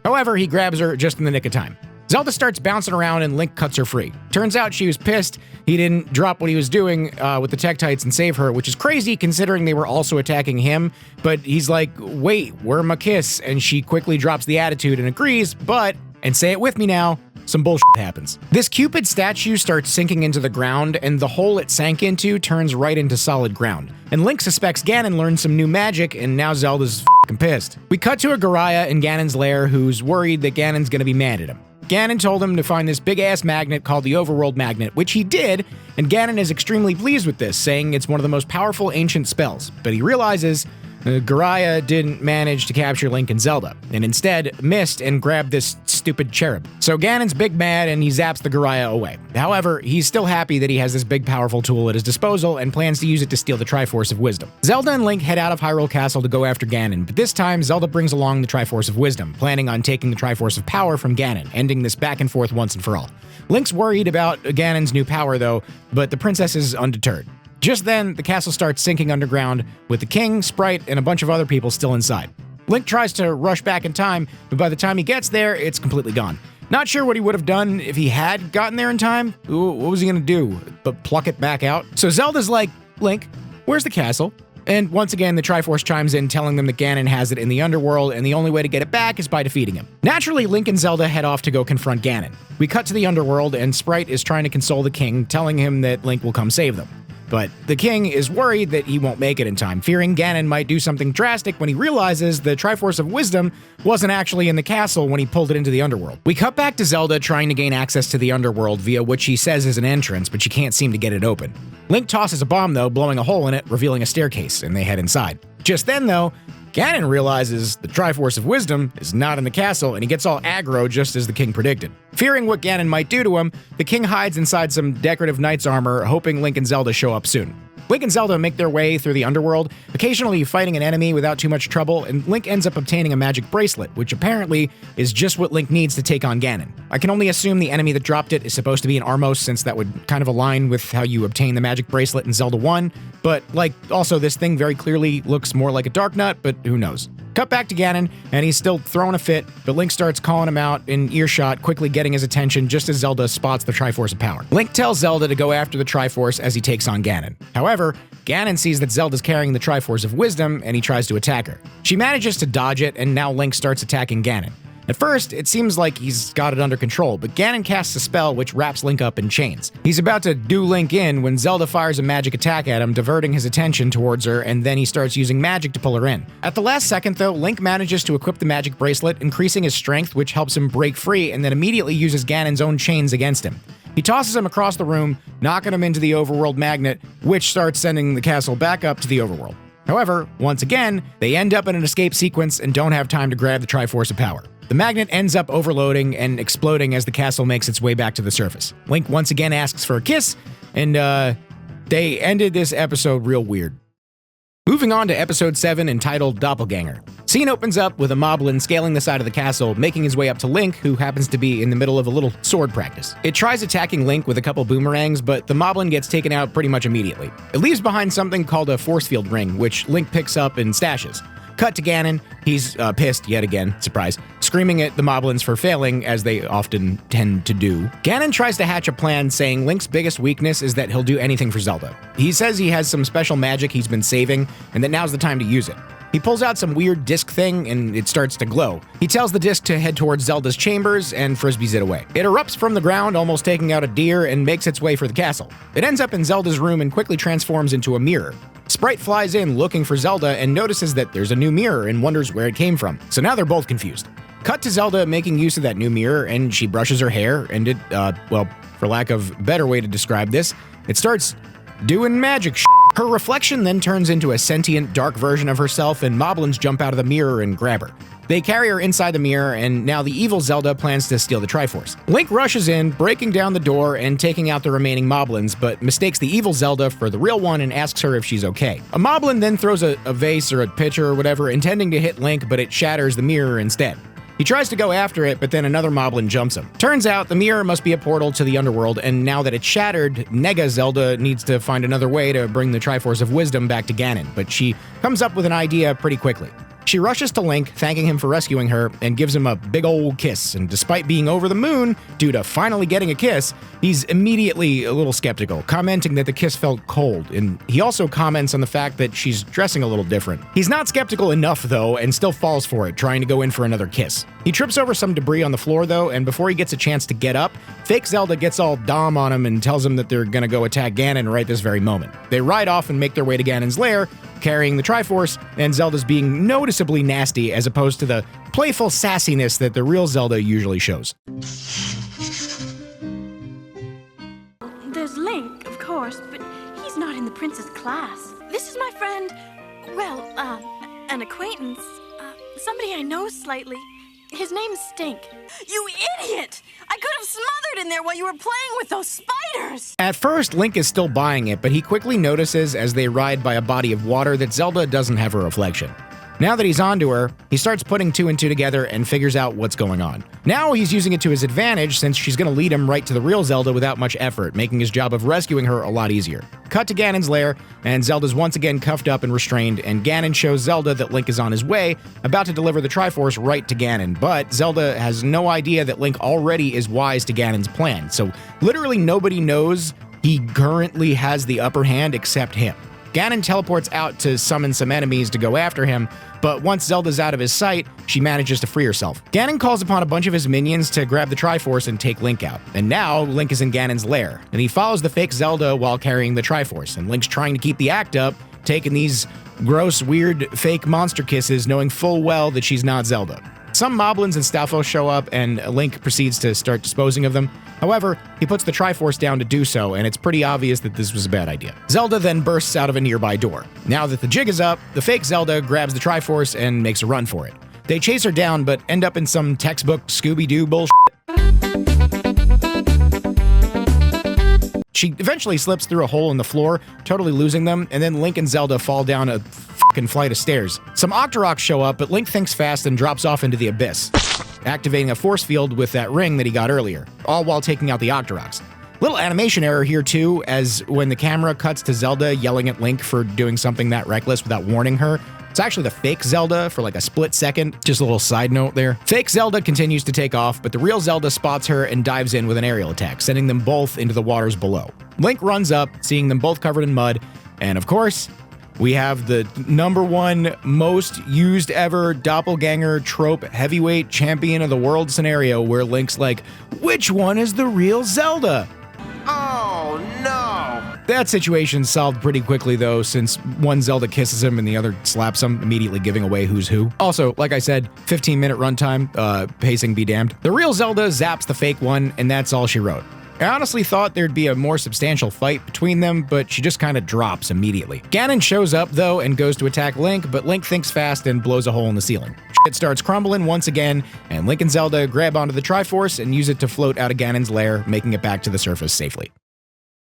However, he grabs her just in the nick of time. Zelda starts bouncing around and Link cuts her free. Turns out she was pissed he didn't drop what he was doing with the Tektites and save her, which is crazy considering they were also attacking him, but he's like, wait, where my kiss? And she quickly drops the attitude and agrees, but, and say it with me now, some bullshit happens. This Cupid statue starts sinking into the ground, and the hole it sank into turns right into solid ground. And Link suspects Ganon learned some new magic, and now Zelda's f***ing pissed. We cut to a Goriah in Ganon's lair who's worried that Ganon's gonna be mad at him. Ganon told him to find this big-ass magnet called the Overworld Magnet, which he did, and Ganon is extremely pleased with this, saying it's one of the most powerful ancient spells. But he realizes Goriah didn't manage to capture Link and Zelda, and instead missed and grabbed this stupid cherub. So Ganon's big mad and he zaps the Goriah away. However, he's still happy that he has this big powerful tool at his disposal and plans to use it to steal the Triforce of Wisdom. Zelda and Link head out of Hyrule Castle to go after Ganon, but this time Zelda brings along the Triforce of Wisdom, planning on taking the Triforce of Power from Ganon, ending this back and forth once and for all. Link's worried about Ganon's new power though, but the princess is undeterred. Just then, the castle starts sinking underground, with the king, Sprite, and a bunch of other people still inside. Link tries to rush back in time, but by the time he gets there, it's completely gone. Not sure what he would have done if he had gotten there in time. What was he gonna do? But pluck it back out? So Zelda's like, Link, where's the castle? And once again, the Triforce chimes in, telling them that Ganon has it in the underworld, and the only way to get it back is by defeating him. Naturally, Link and Zelda head off to go confront Ganon. We cut to the underworld, and Sprite is trying to console the king, telling him that Link will come save them. But the king is worried that he won't make it in time, fearing Ganon might do something drastic when he realizes the Triforce of Wisdom wasn't actually in the castle when he pulled it into the underworld. We cut back to Zelda trying to gain access to the underworld via what she says is an entrance, but she can't seem to get it open. Link tosses a bomb though, blowing a hole in it, revealing a staircase, and they head inside. Just then though, Ganon realizes the Triforce of Wisdom is not in the castle, and he gets all aggro just as the king predicted. Fearing what Ganon might do to him, the king hides inside some decorative knight's armor, hoping Link and Zelda show up soon. Link and Zelda make their way through the underworld, occasionally fighting an enemy without too much trouble, and Link ends up obtaining a magic bracelet, which apparently is just what Link needs to take on Ganon. I can only assume the enemy that dropped it is supposed to be an Armos, since that would kind of align with how you obtain the magic bracelet in Zelda 1, but also this thing very clearly looks more like a Dark Nut, but who knows. Cut back to Ganon, and he's still throwing a fit, but Link starts calling him out in earshot, quickly getting his attention just as Zelda spots the Triforce of Power. Link tells Zelda to go after the Triforce as he takes on Ganon. However, Ganon sees that Zelda's carrying the Triforce of Wisdom, and he tries to attack her. She manages to dodge it, and now Link starts attacking Ganon. At first, it seems like he's got it under control, but Ganon casts a spell which wraps Link up in chains. He's about to do Link in when Zelda fires a magic attack at him, diverting his attention towards her, and then he starts using magic to pull her in. At the last second, though, Link manages to equip the magic bracelet, increasing his strength, which helps him break free, and then immediately uses Ganon's own chains against him. He tosses him across the room, knocking him into the overworld magnet, which starts sending the castle back up to the overworld. However, once again, they end up in an escape sequence and don't have time to grab the Triforce of Power. The magnet ends up overloading and exploding as the castle makes its way back to the surface. Link once again asks for a kiss, and they ended this episode real weird. Moving on to episode 7, entitled Doppelganger. Scene opens up with a moblin scaling the side of the castle, making his way up to Link, who happens to be in the middle of a little sword practice. It tries attacking Link with a couple boomerangs, but the moblin gets taken out pretty much immediately. It leaves behind something called a force field ring, which Link picks up and stashes. Cut to Ganon. He's pissed yet again, surprise, screaming at the moblins for failing, as they often tend to do. Ganon tries to hatch a plan, saying Link's biggest weakness is that he'll do anything for Zelda. He says he has some special magic he's been saving, and that now's the time to use it. He pulls out some weird disc thing, and it starts to glow. He tells the disc to head towards Zelda's chambers, and frisbees it away. It erupts from the ground, almost taking out a deer, and makes its way for the castle. It ends up in Zelda's room and quickly transforms into a mirror. Sprite flies in looking for Zelda and notices that there's a new mirror and wonders where it came from. So now they're both confused. Cut to Zelda making use of that new mirror, and she brushes her hair, and it, well, for lack of a better way to describe this, it starts doing magic shit. Her reflection then turns into a sentient, dark version of herself, and moblins jump out of the mirror and grab her. They carry her inside the mirror, and now the evil Zelda plans to steal the Triforce. Link rushes in, breaking down the door and taking out the remaining moblins, but mistakes the evil Zelda for the real one and asks her if she's okay. A moblin then throws a vase or a pitcher or whatever, intending to hit Link, but it shatters the mirror instead. He tries to go after it, but then another moblin jumps him. Turns out the mirror must be a portal to the underworld, and now that it's shattered, Nega Zelda needs to find another way to bring the Triforce of Wisdom back to Ganon, but she comes up with an idea pretty quickly. She rushes to Link, thanking him for rescuing her, and gives him a big old kiss, and despite being over the moon due to finally getting a kiss, he's immediately a little skeptical, commenting that the kiss felt cold, and he also comments on the fact that she's dressing a little different. He's not skeptical enough, though, and still falls for it, trying to go in for another kiss. He trips over some debris on the floor, though, and before he gets a chance to get up, fake Zelda gets all Dom on him and tells him that they're gonna go attack Ganon right this very moment. They ride off and make their way to Ganon's lair, carrying the Triforce, and Zelda's being noticeably nasty as opposed to the playful sassiness that the real Zelda usually shows. There's Link, of course, but he's not in the prince's class. This is my friend, well, an acquaintance, somebody I know slightly. His name's Stink. You idiot! I could have smothered in there while you were playing with those spiders! At first, Link is still buying it, but he quickly notices as they ride by a body of water that Zelda doesn't have a reflection. Now that he's onto her, he starts putting two and two together and figures out what's going on. Now he's using it to his advantage since she's going to lead him right to the real Zelda without much effort, making his job of rescuing her a lot easier. Cut to Ganon's lair, and Zelda's once again cuffed up and restrained, and Ganon shows Zelda that Link is on his way, about to deliver the Triforce right to Ganon, but Zelda has no idea that Link already is wise to Ganon's plan, so literally nobody knows he currently has the upper hand except him. Ganon teleports out to summon some enemies to go after him, but once Zelda's out of his sight, she manages to free herself. Ganon calls upon a bunch of his minions to grab the Triforce and take Link out. And now, Link is in Ganon's lair, and he follows the fake Zelda while carrying the Triforce, and Link's trying to keep the act up, taking these gross, weird, fake monster kisses, knowing full well that she's not Zelda. Some moblins and Stalfos show up, and Link proceeds to start disposing of them. However, he puts the Triforce down to do so, and it's pretty obvious that this was a bad idea. Zelda then bursts out of a nearby door. Now that the jig is up, the fake Zelda grabs the Triforce and makes a run for it. They chase her down, but end up in some textbook Scooby-Doo bullshit. She eventually slips through a hole in the floor, totally losing them, and then Link and Zelda fall down a fucking flight of stairs. Some Octoroks show up, but Link thinks fast and drops off into the abyss, activating a force field with that ring that he got earlier, all while taking out the Octoroks. Little animation error here too, as when the camera cuts to Zelda yelling at Link for doing something that reckless without warning her, it's actually the fake Zelda for like a split second. Just a little side note there. Fake Zelda continues to take off, but the real Zelda spots her and dives in with an aerial attack, sending them both into the waters below. Link runs up, seeing them both covered in mud, and of course, we have the #1 most used ever doppelganger trope heavyweight champion of the world scenario where Link's like, which one is the real Zelda? Oh no! That situation's solved pretty quickly though, since one Zelda kisses him and the other slaps him, immediately giving away who's who. Also, like I said, 15-minute runtime, pacing be damned. The real Zelda zaps the fake one, and that's all she wrote. I honestly thought there'd be a more substantial fight between them, but she just kind of drops immediately. Ganon shows up, though, and goes to attack Link, but Link thinks fast and blows a hole in the ceiling. Shit starts crumbling once again, and Link and Zelda grab onto the Triforce and use it to float out of Ganon's lair, making it back to the surface safely.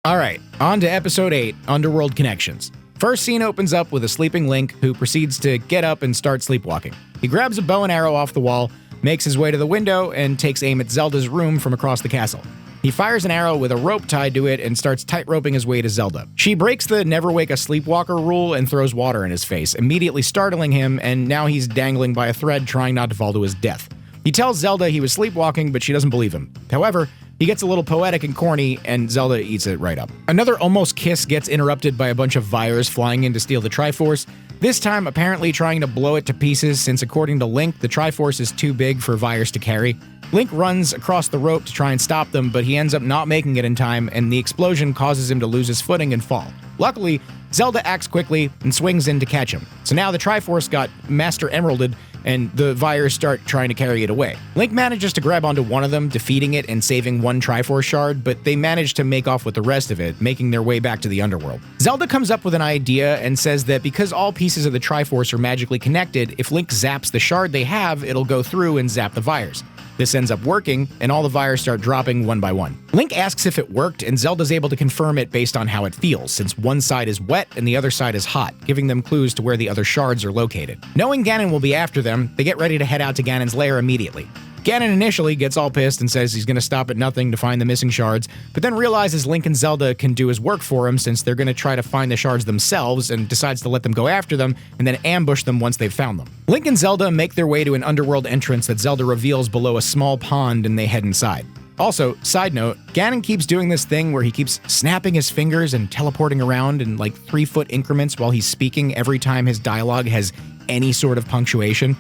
Alright, on to Episode 8, Underworld Connections. First scene opens up with a sleeping Link, who proceeds to get up and start sleepwalking. He grabs a bow and arrow off the wall, makes his way to the window, and takes aim at Zelda's room from across the castle. He fires an arrow with a rope tied to it and starts tight-roping his way to Zelda. She breaks the never wake a sleepwalker rule and throws water in his face, immediately startling him, and now he's dangling by a thread trying not to fall to his death. He tells Zelda he was sleepwalking, but she doesn't believe him. However, he gets a little poetic and corny, and Zelda eats it right up. Another almost kiss gets interrupted by a bunch of Vyres flying in to steal the Triforce, this time apparently trying to blow it to pieces since according to Link, the Triforce is too big for Vyres to carry. Link runs across the rope to try and stop them, but he ends up not making it in time, and the explosion causes him to lose his footing and fall. Luckily, Zelda acts quickly and swings in to catch him. So now the Triforce got Master Emeralded, and the Vyres start trying to carry it away. Link manages to grab onto one of them, defeating it and saving one Triforce shard, but they manage to make off with the rest of it, making their way back to the underworld. Zelda comes up with an idea and says that because all pieces of the Triforce are magically connected, if Link zaps the shard they have, it'll go through and zap the Vyres. This ends up working, and all the Vyres start dropping one by one. Link asks if it worked, and Zelda's able to confirm it based on how it feels, since one side is wet and the other side is hot, giving them clues to where the other shards are located. Knowing Ganon will be after them, they get ready to head out to Ganon's lair immediately. Ganon initially gets all pissed and says he's going to stop at nothing to find the missing shards, but then realizes Link and Zelda can do his work for him since they're going to try to find the shards themselves and decides to let them go after them and then ambush them once they've found them. Link and Zelda make their way to an underworld entrance that Zelda reveals below a small pond and they head inside. Also, side note, Ganon keeps doing this thing where he keeps snapping his fingers and teleporting around in like 3-foot increments while he's speaking every time his dialogue has any sort of punctuation.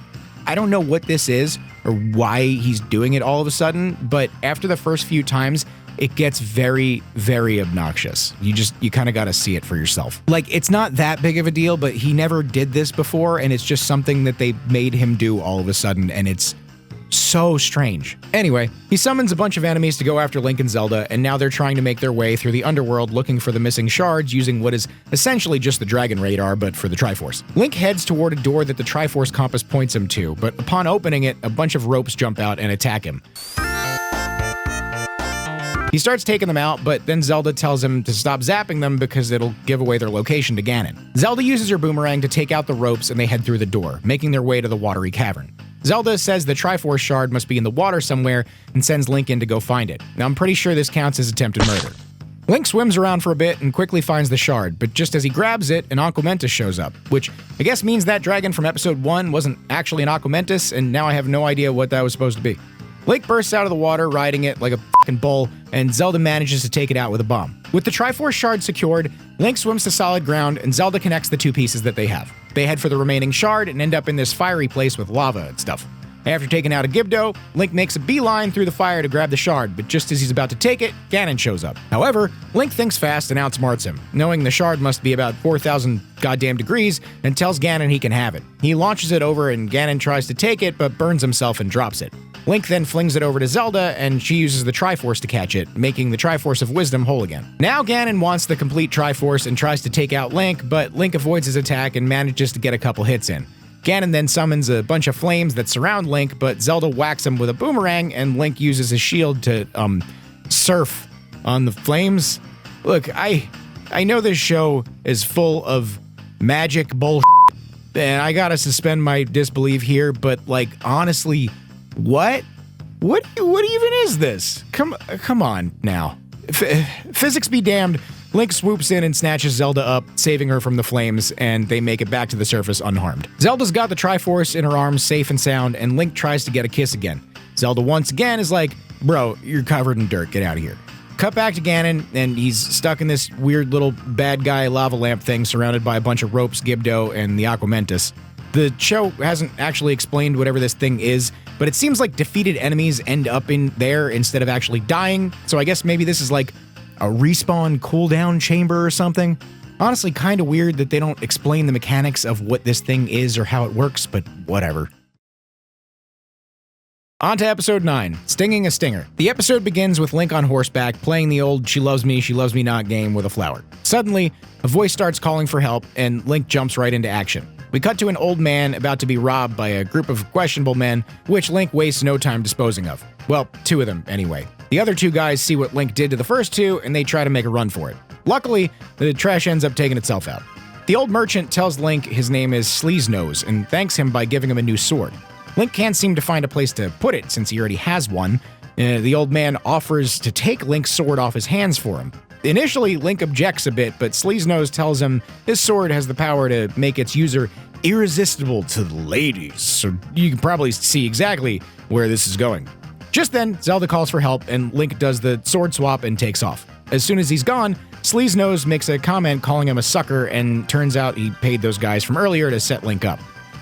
I don't know what this is or why he's doing it all of a sudden, but after the first few times, it gets very, very obnoxious. You kind of got to see it for yourself. Like, it's not that big of a deal, but he never did this before, and it's just something that they made him do all of a sudden, and it's so strange. Anyway, he summons a bunch of enemies to go after Link and Zelda, and now they're trying to make their way through the underworld looking for the missing shards using what is essentially just the Dragon Radar, but for the Triforce. Link heads toward a door that the Triforce compass points him to, but upon opening it, a bunch of ropes jump out and attack him. He starts taking them out, but then Zelda tells him to stop zapping them because it'll give away their location to Ganon. Zelda uses her boomerang to take out the ropes and they head through the door, making their way to the watery cavern. Zelda says the Triforce shard must be in the water somewhere and sends Link in to go find it. Now I'm pretty sure this counts as attempted murder. Link swims around for a bit and quickly finds the shard, but just as he grabs it, an Aquamentus shows up, which I guess means that dragon from episode 1 wasn't actually an Aquamentus, and now I have no idea what that was supposed to be. Link bursts out of the water riding it like a fucking bull, and Zelda manages to take it out with a bomb. With the Triforce shard secured, Link swims to solid ground, and Zelda connects the two pieces that they have. They head for the remaining shard and end up in this fiery place with lava and stuff. After taking out a Gibdo, Link makes a beeline through the fire to grab the shard, but just as he's about to take it, Ganon shows up. However, Link thinks fast and outsmarts him, knowing the shard must be about 4,000 goddamn degrees, and tells Ganon he can have it. He launches it over and Ganon tries to take it, but burns himself and drops it. Link then flings it over to Zelda, and she uses the Triforce to catch it, making the Triforce of Wisdom whole again. Now Ganon wants the complete Triforce and tries to take out Link, but Link avoids his attack and manages to get a couple hits in. Ganon then summons a bunch of flames that surround Link, but Zelda whacks him with a boomerang, and Link uses his shield to, surf on the flames. Look, I know this show is full of magic bullshit, and I gotta suspend my disbelief here, but, like, honestly, what even is this? Come on now. Physics be damned. Link swoops in and snatches Zelda up, saving her from the flames, and they make it back to the surface unharmed. Zelda's got the Triforce in her arms safe and sound, and Link tries to get a kiss again. Zelda once again is like, bro, you're covered in dirt, get out of here. Cut back to Ganon, and he's stuck in this weird little bad guy lava lamp thing surrounded by a bunch of ropes, Gibdo, and the Aquamentus. The show hasn't actually explained whatever this thing is, but it seems like defeated enemies end up in there instead of actually dying, so I guess maybe this is like a respawn cooldown chamber or something. Honestly, kind of weird that they don't explain the mechanics of what this thing is or how it works, but whatever. On to episode 9, Stinging a Stinger. The episode begins with Link on horseback playing the old she loves me not game with a flower. Suddenly, a voice starts calling for help, and Link jumps right into action. We cut to an old man about to be robbed by a group of questionable men, which Link wastes no time disposing of. Well, 2 of them, anyway. The other 2 guys see what Link did to the first 2, and they try to make a run for it. Luckily, the trash ends up taking itself out. The old merchant tells Link his name is Sleazenose and thanks him by giving him a new sword. Link can't seem to find a place to put it since he already has one. The old man offers to take Link's sword off his hands for him. Initially, Link objects a bit, but Sleazenose tells him his sword has the power to make its user irresistible to the ladies, so you can probably see exactly where this is going. Just then, Zelda calls for help, and Link does the sword swap and takes off. As soon as he's gone, Sleazenose makes a comment calling him a sucker, and turns out he paid those guys from earlier to set Link up.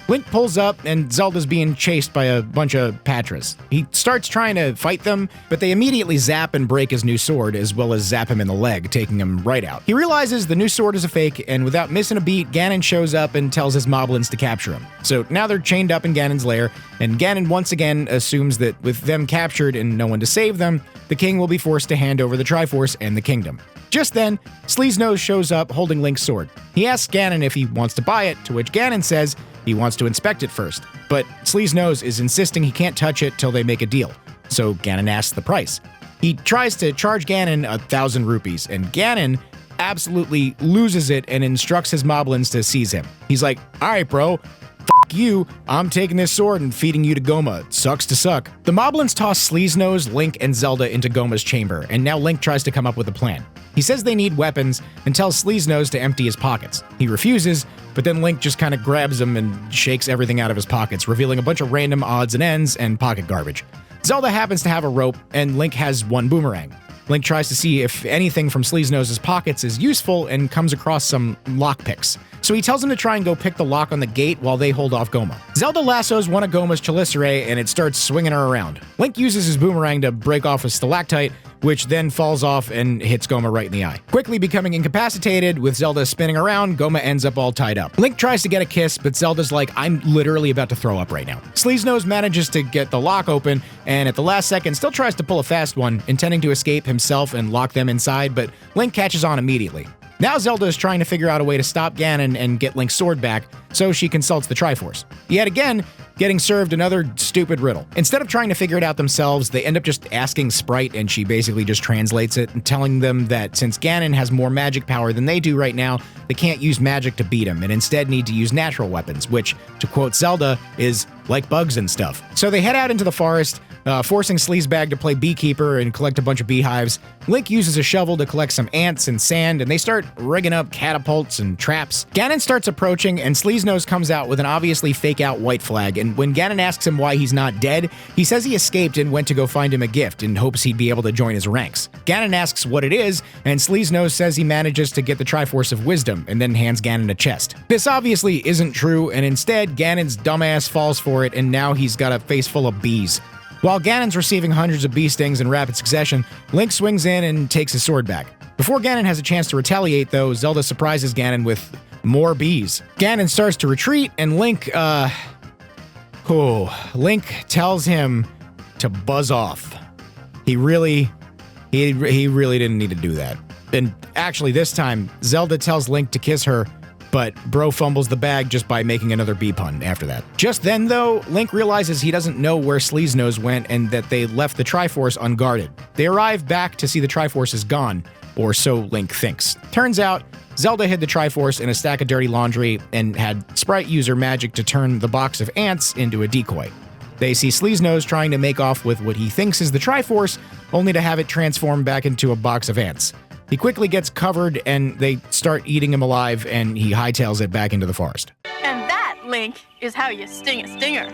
Link pulls up, and Zelda's being chased by a bunch of Patras. He starts trying to fight them, but they immediately zap and break his new sword, as well as zap him in the leg, taking him right out. He realizes the new sword is a fake, and without missing a beat, Ganon shows up and tells his moblins to capture him. So now they're chained up in Ganon's lair, and Ganon once again assumes that with them captured and no one to save them, the king will be forced to hand over the Triforce and the kingdom. Just then, Sleazenose shows up holding Link's sword. He asks Ganon if he wants to buy it, to which Ganon says he wants to inspect it first. But Sleazenose is insisting he can't touch it till they make a deal, so Ganon asks the price. He tries to charge Ganon 1,000 rupees, and Ganon absolutely loses it and instructs his moblins to seize him. He's like, "Alright bro, you, I'm taking this sword and feeding you to Goma. It sucks to suck." The moblins toss Sleazenose, Link, and Zelda into Goma's chamber, and now Link tries to come up with a plan. He says they need weapons and tells Sleazenose to empty his pockets. He refuses, but then Link just kind of grabs him and shakes everything out of his pockets, revealing a bunch of random odds and ends and pocket garbage. Zelda happens to have a rope, and Link has one boomerang. Link tries to see if anything from Sleazenose's pockets is useful and comes across some lockpicks. So he tells him to try and go pick the lock on the gate while they hold off Goma. Zelda lassos one of Goma's Chelicerae and it starts swinging her around. Link uses his boomerang to break off a stalactite, which then falls off and hits Goma right in the eye. Quickly becoming incapacitated, with Zelda spinning around, Goma ends up all tied up. Link tries to get a kiss, but Zelda's like, "I'm literally about to throw up right now." Sleazenose manages to get the lock open, and at the last second still tries to pull a fast one, intending to escape himself and lock them inside, but Link catches on immediately. Now Zelda is trying to figure out a way to stop Ganon and get Link's sword back, so she consults the Triforce. Yet again, getting served another stupid riddle. Instead of trying to figure it out themselves, they end up just asking Sprite, and she basically just translates it and telling them that since Ganon has more magic power than they do right now, they can't use magic to beat him and instead need to use natural weapons, which, to quote Zelda, is like bugs and stuff. So they head out into the forest, forcing Sleazebag to play beekeeper and collect a bunch of beehives. Link uses a shovel to collect some ants and sand, and they start rigging up catapults and traps. Ganon starts approaching, and Sleazenose comes out with an obviously fake-out white flag, and when Ganon asks him why he's not dead, he says he escaped and went to go find him a gift in hopes he'd be able to join his ranks. Ganon asks what it is, and Sleazenose says he manages to get the Triforce of Wisdom, and then hands Ganon a chest. This obviously isn't true, and instead, Ganon's dumbass falls for it, and now he's got a face full of bees. While Ganon's receiving hundreds of bee stings in rapid succession, Link swings in and takes his sword back. Before Ganon has a chance to retaliate, though, Zelda surprises Ganon with more bees. Ganon starts to retreat, and Link tells him to buzz off. He really didn't need to do that. And actually, this time, Zelda tells Link to kiss her, but bro fumbles the bag just by making another bee pun after that. Just then, though, Link realizes he doesn't know where Sleazenose went and that they left the Triforce unguarded. They arrive back to see the Triforce is gone, or so Link thinks. Turns out, Zelda hid the Triforce in a stack of dirty laundry and had Sprite use her magic to turn the box of ants into a decoy. They see Sleazenose trying to make off with what he thinks is the Triforce, only to have it transform back into a box of ants. He quickly gets covered, and they start eating him alive, and he hightails it back into the forest. And that, Link, is how you sting a stinger.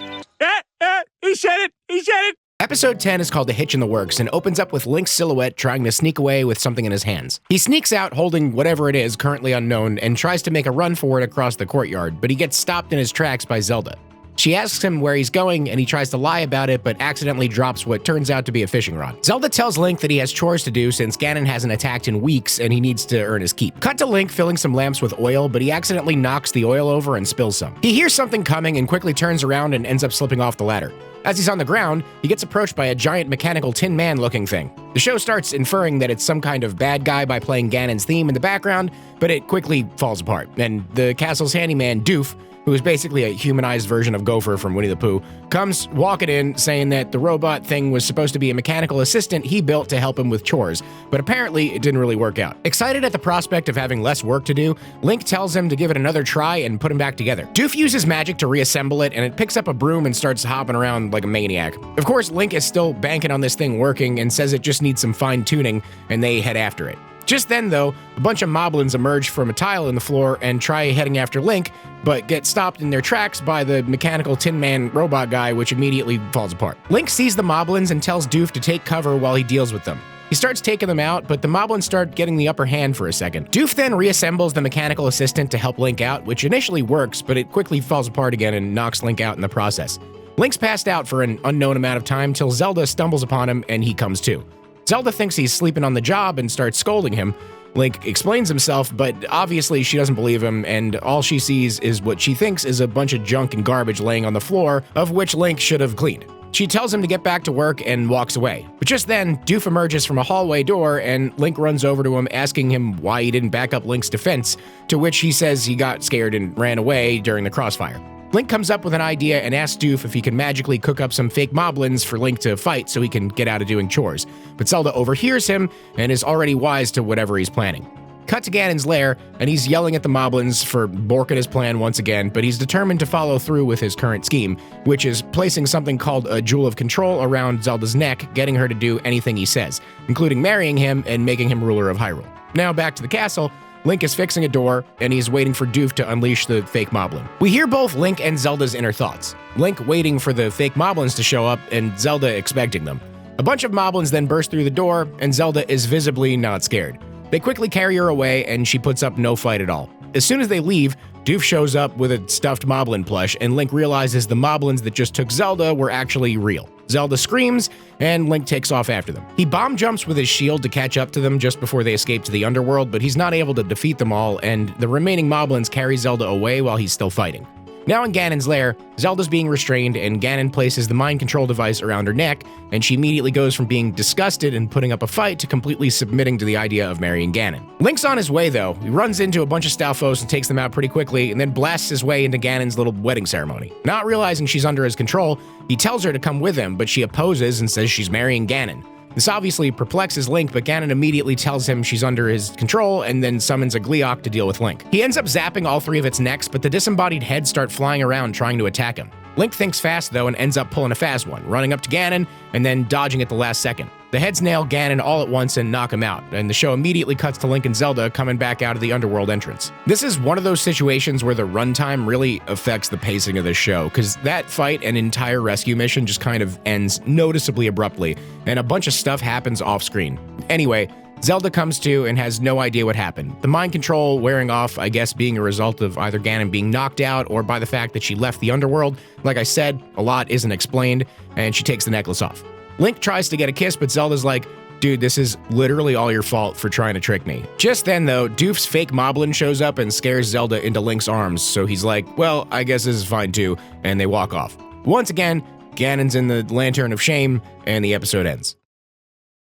He said it! He said it! Episode 10 is called The Hitch in the Works and opens up with Link's silhouette trying to sneak away with something in his hands. He sneaks out holding whatever it is, currently unknown, and tries to make a run for it across the courtyard, but he gets stopped in his tracks by Zelda. She asks him where he's going, and he tries to lie about it, but accidentally drops what turns out to be a fishing rod. Zelda tells Link that he has chores to do since Ganon hasn't attacked in weeks, and he needs to earn his keep. Cut to Link filling some lamps with oil, but he accidentally knocks the oil over and spills some. He hears something coming and quickly turns around and ends up slipping off the ladder. As he's on the ground, he gets approached by a giant mechanical Tin Man-looking thing. The show starts inferring that it's some kind of bad guy by playing Ganon's theme in the background, but it quickly falls apart, and the castle's handyman, Doof, who is basically a humanized version of Gopher from Winnie the Pooh, comes walking in saying that the robot thing was supposed to be a mechanical assistant he built to help him with chores, but apparently it didn't really work out. Excited at the prospect of having less work to do, Link tells him to give it another try and put him back together. Doof uses magic to reassemble it, and it picks up a broom and starts hopping around like a maniac. Of course, Link is still banking on this thing working and says it just needs some fine-tuning, and they head after it. Just then, though, a bunch of moblins emerge from a tile in the floor and try heading after Link, but get stopped in their tracks by the mechanical Tin Man robot guy, which immediately falls apart. Link sees the moblins and tells Doof to take cover while he deals with them. He starts taking them out, but the moblins start getting the upper hand for a second. Doof then reassembles the mechanical assistant to help Link out, which initially works, but it quickly falls apart again and knocks Link out in the process. Link's passed out for an unknown amount of time till Zelda stumbles upon him and he comes to. Zelda thinks he's sleeping on the job and starts scolding him. Link explains himself, but obviously she doesn't believe him, and all she sees is what she thinks is a bunch of junk and garbage laying on the floor, of which Link should have cleaned. She tells him to get back to work and walks away. But just then, Doof emerges from a hallway door, and Link runs over to him, asking him why he didn't back up Link's defense, to which he says he got scared and ran away during the crossfire. Link comes up with an idea and asks Doof if he can magically cook up some fake moblins for Link to fight so he can get out of doing chores. But Zelda overhears him and is already wise to whatever he's planning. Cut to Ganon's lair, and he's yelling at the moblins for borking his plan once again, but he's determined to follow through with his current scheme, which is placing something called a Jewel of Control around Zelda's neck, getting her to do anything he says, including marrying him and making him ruler of Hyrule. Now back to the castle. Link is fixing a door, and he's waiting for Doof to unleash the fake moblin. We hear both Link and Zelda's inner thoughts. Link waiting for the fake moblins to show up, and Zelda expecting them. A bunch of moblins then burst through the door, and Zelda is visibly not scared. They quickly carry her away, and she puts up no fight at all. As soon as they leave, Doof shows up with a stuffed moblin plush, and Link realizes the moblins that just took Zelda were actually real. Zelda screams, and Link takes off after them. He bomb jumps with his shield to catch up to them just before they escape to the underworld, but he's not able to defeat them all, and the remaining moblins carry Zelda away while he's still fighting. Now in Ganon's lair, Zelda's being restrained, and Ganon places the mind control device around her neck, and she immediately goes from being disgusted and putting up a fight to completely submitting to the idea of marrying Ganon. Link's on his way, though. He runs into a bunch of Stalfos and takes them out pretty quickly, and then blasts his way into Ganon's little wedding ceremony. Not realizing she's under his control, he tells her to come with him, but she opposes and says she's marrying Ganon. This obviously perplexes Link, but Ganon immediately tells him she's under his control and then summons a Gleeok to deal with Link. He ends up zapping all three of its necks, but the disembodied heads start flying around trying to attack him. Link thinks fast, though, and ends up pulling a fast one, running up to Ganon and then dodging at the last second. The heads nail Ganon all at once and knock him out, and the show immediately cuts to Link and Zelda coming back out of the underworld entrance. This is one of those situations where the runtime really affects the pacing of the show, because that fight and entire rescue mission just kind of ends noticeably abruptly, and a bunch of stuff happens off-screen. Anyway, Zelda comes to and has no idea what happened. The mind control wearing off, I guess, being a result of either Ganon being knocked out or by the fact that she left the underworld. Like I said, a lot isn't explained, and she takes the necklace off. Link tries to get a kiss, but Zelda's like, dude, this is literally all your fault for trying to trick me. Just then, though, Doof's fake moblin shows up and scares Zelda into Link's arms, so he's like, well, I guess this is fine too, and they walk off. Once again, Ganon's in the Lantern of Shame, and the episode ends.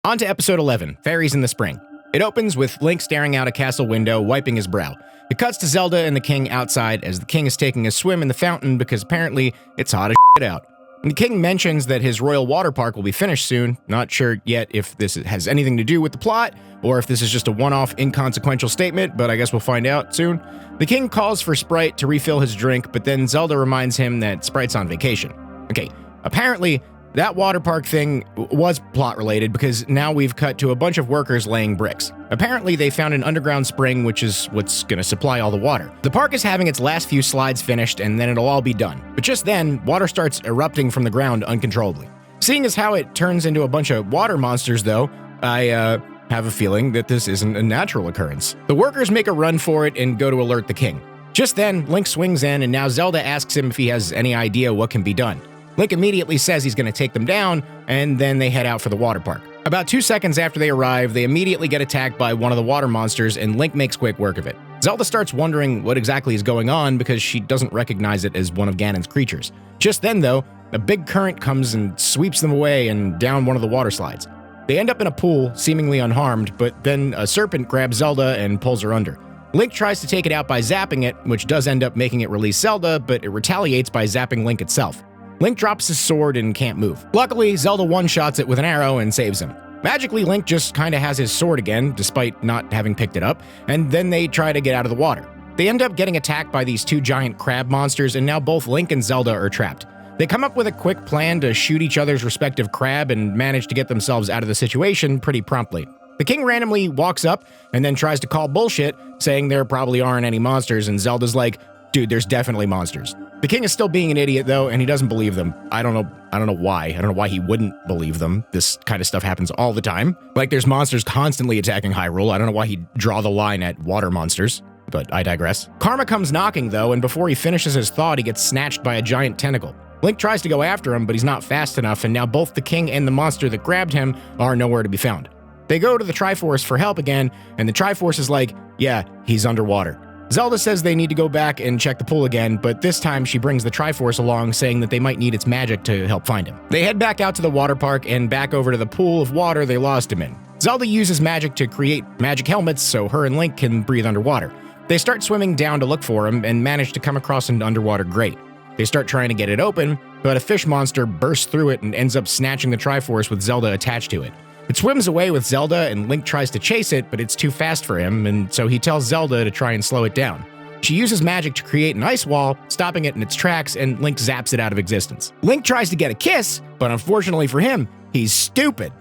On to episode 11, Fairies in the Spring. It opens with Link staring out a castle window, wiping his brow. It cuts to Zelda and the king outside as the king is taking a swim in the fountain because apparently it's hot as shit out. And the king mentions that his royal water park will be finished soon. Not sure yet if this has anything to do with the plot, or if this is just a one-off inconsequential statement, but I guess we'll find out soon. The king calls for Sprite to refill his drink, but then Zelda reminds him that Sprite's on vacation. Okay, apparently that water park thing was plot related because now we've cut to a bunch of workers laying bricks. Apparently they found an underground spring, which is what's gonna supply all the water. The park is having its last few slides finished and then it'll all be done. But just then, water starts erupting from the ground uncontrollably. Seeing as how it turns into a bunch of water monsters, though, I have a feeling that this isn't a natural occurrence. The workers make a run for it and go to alert the king. Just then, Link swings in, and now Zelda asks him if he has any idea what can be done. Link immediately says he's going to take them down, and then they head out for the water park. About 2 seconds after they arrive, they immediately get attacked by one of the water monsters, and Link makes quick work of it. Zelda starts wondering what exactly is going on because she doesn't recognize it as one of Ganon's creatures. Just then, though, a big current comes and sweeps them away and down one of the water slides. They end up in a pool, seemingly unharmed, but then a serpent grabs Zelda and pulls her under. Link tries to take it out by zapping it, which does end up making it release Zelda, but it retaliates by zapping Link itself. Link drops his sword and can't move. Luckily, Zelda one-shots it with an arrow and saves him. Magically, Link just kinda has his sword again, despite not having picked it up, and then they try to get out of the water. They end up getting attacked by these 2 giant crab monsters, and now both Link and Zelda are trapped. They come up with a quick plan to shoot each other's respective crab and manage to get themselves out of the situation pretty promptly. The king randomly walks up and then tries to call bullshit, saying there probably aren't any monsters, and Zelda's like, dude, there's definitely monsters. The king is still being an idiot, though, and he doesn't believe them. I don't know why. I don't know why he wouldn't believe them. This kind of stuff happens all the time. Like, there's monsters constantly attacking Hyrule. I don't know why he'd draw the line at water monsters, but I digress. Karma comes knocking, though, and before he finishes his thought, he gets snatched by a giant tentacle. Link tries to go after him, but he's not fast enough, and now both the king and the monster that grabbed him are nowhere to be found. They go to the Triforce for help again, and the Triforce is like, yeah, he's underwater. Zelda says they need to go back and check the pool again, but this time she brings the Triforce along, saying that they might need its magic to help find him. They head back out to the water park and back over to the pool of water they lost him in. Zelda uses magic to create magic helmets so her and Link can breathe underwater. They start swimming down to look for him and manage to come across an underwater grate. They start trying to get it open, but a fish monster bursts through it and ends up snatching the Triforce with Zelda attached to it. It swims away with Zelda, and Link tries to chase it, but it's too fast for him, and so he tells Zelda to try and slow it down. She uses magic to create an ice wall, stopping it in its tracks, and Link zaps it out of existence. Link tries to get a kiss, but unfortunately for him, he's stupid.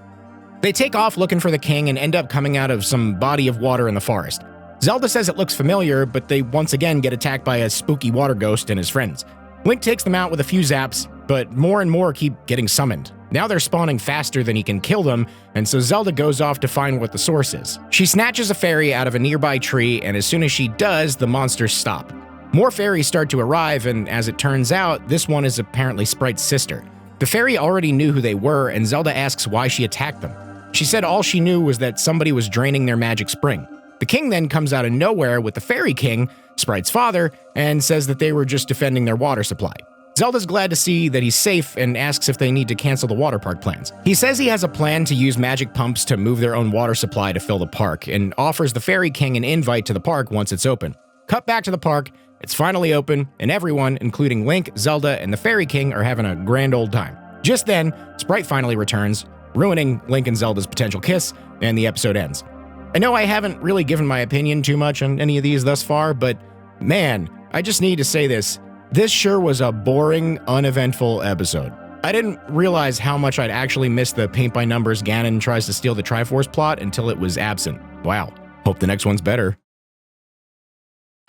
They take off looking for the king and end up coming out of some body of water in the forest. Zelda says it looks familiar, but they once again get attacked by a spooky water ghost and his friends. Link takes them out with a few zaps, but more and more keep getting summoned. Now they're spawning faster than he can kill them, and so Zelda goes off to find what the source is. She snatches a fairy out of a nearby tree, and as soon as she does, the monsters stop. More fairies start to arrive, and as it turns out, this one is apparently Sprite's sister. The fairy already knew who they were, and Zelda asks why she attacked them. She said all she knew was that somebody was draining their magic spring. The king then comes out of nowhere with the Fairy King, Sprite's father, and says that they were just defending their water supply. Zelda's glad to see that he's safe and asks if they need to cancel the water park plans. He says he has a plan to use magic pumps to move their own water supply to fill the park, and offers the Fairy King an invite to the park once it's open. Cut back to the park, it's finally open, and everyone, including Link, Zelda, and the Fairy King, are having a grand old time. Just then, Sprite finally returns, ruining Link and Zelda's potential kiss, and the episode ends. I know I haven't really given my opinion too much on any of these thus far, but man, I just need to say this. This sure was a boring, uneventful episode. I didn't realize how much I'd actually missed the paint-by-numbers Ganon tries to steal the Triforce plot until it was absent. Wow. Hope the next one's better.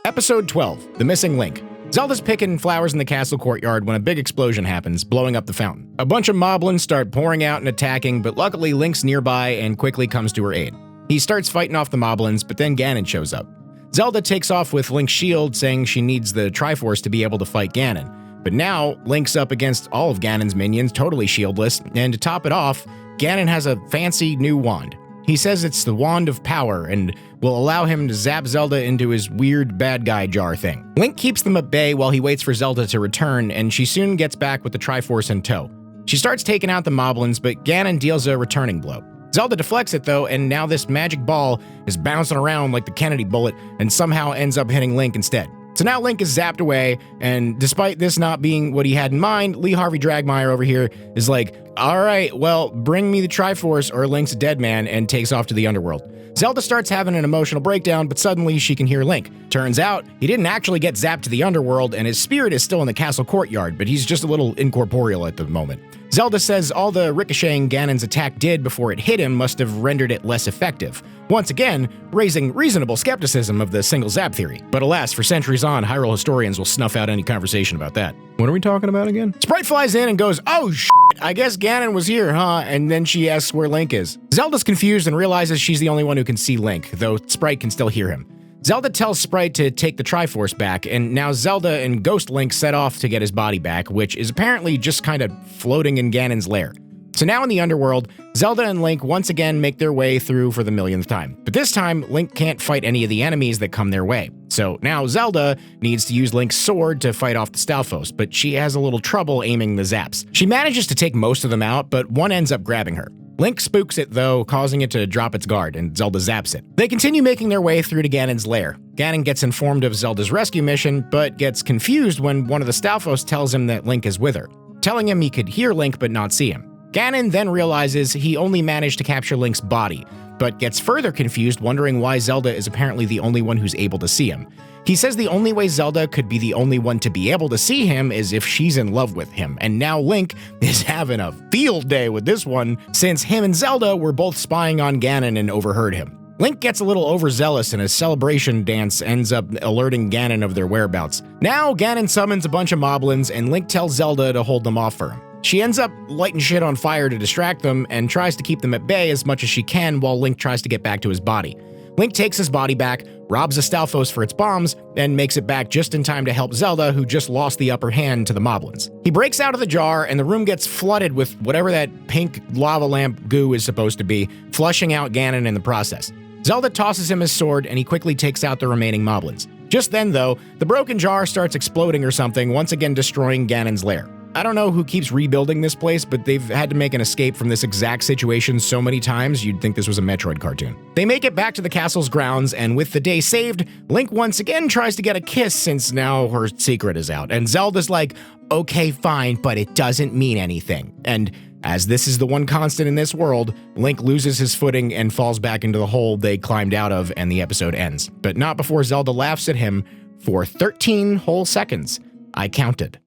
Episode 12, The Missing Link. Zelda's picking flowers in the castle courtyard when a big explosion happens, blowing up the fountain. A bunch of moblins start pouring out and attacking, but luckily Link's nearby and quickly comes to her aid. He starts fighting off the moblins, but then Ganon shows up. Zelda takes off with Link's shield, saying she needs the Triforce to be able to fight Ganon. But now, Link's up against all of Ganon's minions, totally shieldless, and to top it off, Ganon has a fancy new wand. He says it's the Wand of Power and will allow him to zap Zelda into his weird bad guy jar thing. Link keeps them at bay while he waits for Zelda to return, and she soon gets back with the Triforce in tow. She starts taking out the moblins, but Ganon deals a returning blow. Zelda deflects it though, and now this magic ball is bouncing around like the Kennedy bullet and somehow ends up hitting Link instead. So now Link is zapped away, and despite this not being what he had in mind, Lee Harvey Dragmire over here is like, alright, well, bring me the Triforce or Link's a dead man, and takes off to the underworld. Zelda starts having an emotional breakdown, but suddenly she can hear Link. Turns out, he didn't actually get zapped to the underworld, and his spirit is still in the castle courtyard, but he's just a little incorporeal at the moment. Zelda says all the ricocheting Ganon's attack did before it hit him must have rendered it less effective, once again raising reasonable skepticism of the single zap theory. But alas, for centuries on, Hyrule historians will snuff out any conversation about that. What are we talking about again? Sprite flies in and goes, oh shit, I guess Ganon was here, huh? And then she asks where Link is. Zelda's confused and realizes she's the only one who can see Link, though Sprite can still hear him. Zelda tells Sprite to take the Triforce back, and now Zelda and Ghost Link set off to get his body back, which is apparently just kind of floating in Ganon's lair. So now in the underworld, Zelda and Link once again make their way through for the millionth time. But this time, Link can't fight any of the enemies that come their way. So now Zelda needs to use Link's sword to fight off the Stalfos, but she has a little trouble aiming the zaps. She manages to take most of them out, but one ends up grabbing her. Link spooks it though, causing it to drop its guard, and Zelda zaps it. They continue making their way through to Ganon's lair. Ganon gets informed of Zelda's rescue mission, but gets confused when one of the Stalfos tells him that Link is with her, telling him he could hear Link but not see him. Ganon then realizes he only managed to capture Link's body, but gets further confused, wondering why Zelda is apparently the only one who's able to see him. He says the only way Zelda could be the only one to be able to see him is if she's in love with him, and now Link is having a field day with this one, since him and Zelda were both spying on Ganon and overheard him. Link gets a little overzealous and his celebration dance ends up alerting Ganon of their whereabouts. Now Ganon summons a bunch of moblins and Link tells Zelda to hold them off for him. She ends up lighting shit on fire to distract them and tries to keep them at bay as much as she can while Link tries to get back to his body. Link takes his body back, robs a Stalfos for its bombs, and makes it back just in time to help Zelda, who just lost the upper hand to the moblins. He breaks out of the jar, and the room gets flooded with whatever that pink lava lamp goo is supposed to be, flushing out Ganon in the process. Zelda tosses him his sword, and he quickly takes out the remaining moblins. Just then, though, the broken jar starts exploding or something, once again destroying Ganon's lair. I don't know who keeps rebuilding this place, but they've had to make an escape from this exact situation so many times you'd think this was a Metroid cartoon. They make it back to the castle's grounds, and with the day saved, Link once again tries to get a kiss since now her secret is out. And Zelda's like, okay, fine, but it doesn't mean anything. And as this is the one constant in this world, Link loses his footing and falls back into the hole they climbed out of, and the episode ends. But not before Zelda laughs at him for 13 whole seconds. I counted.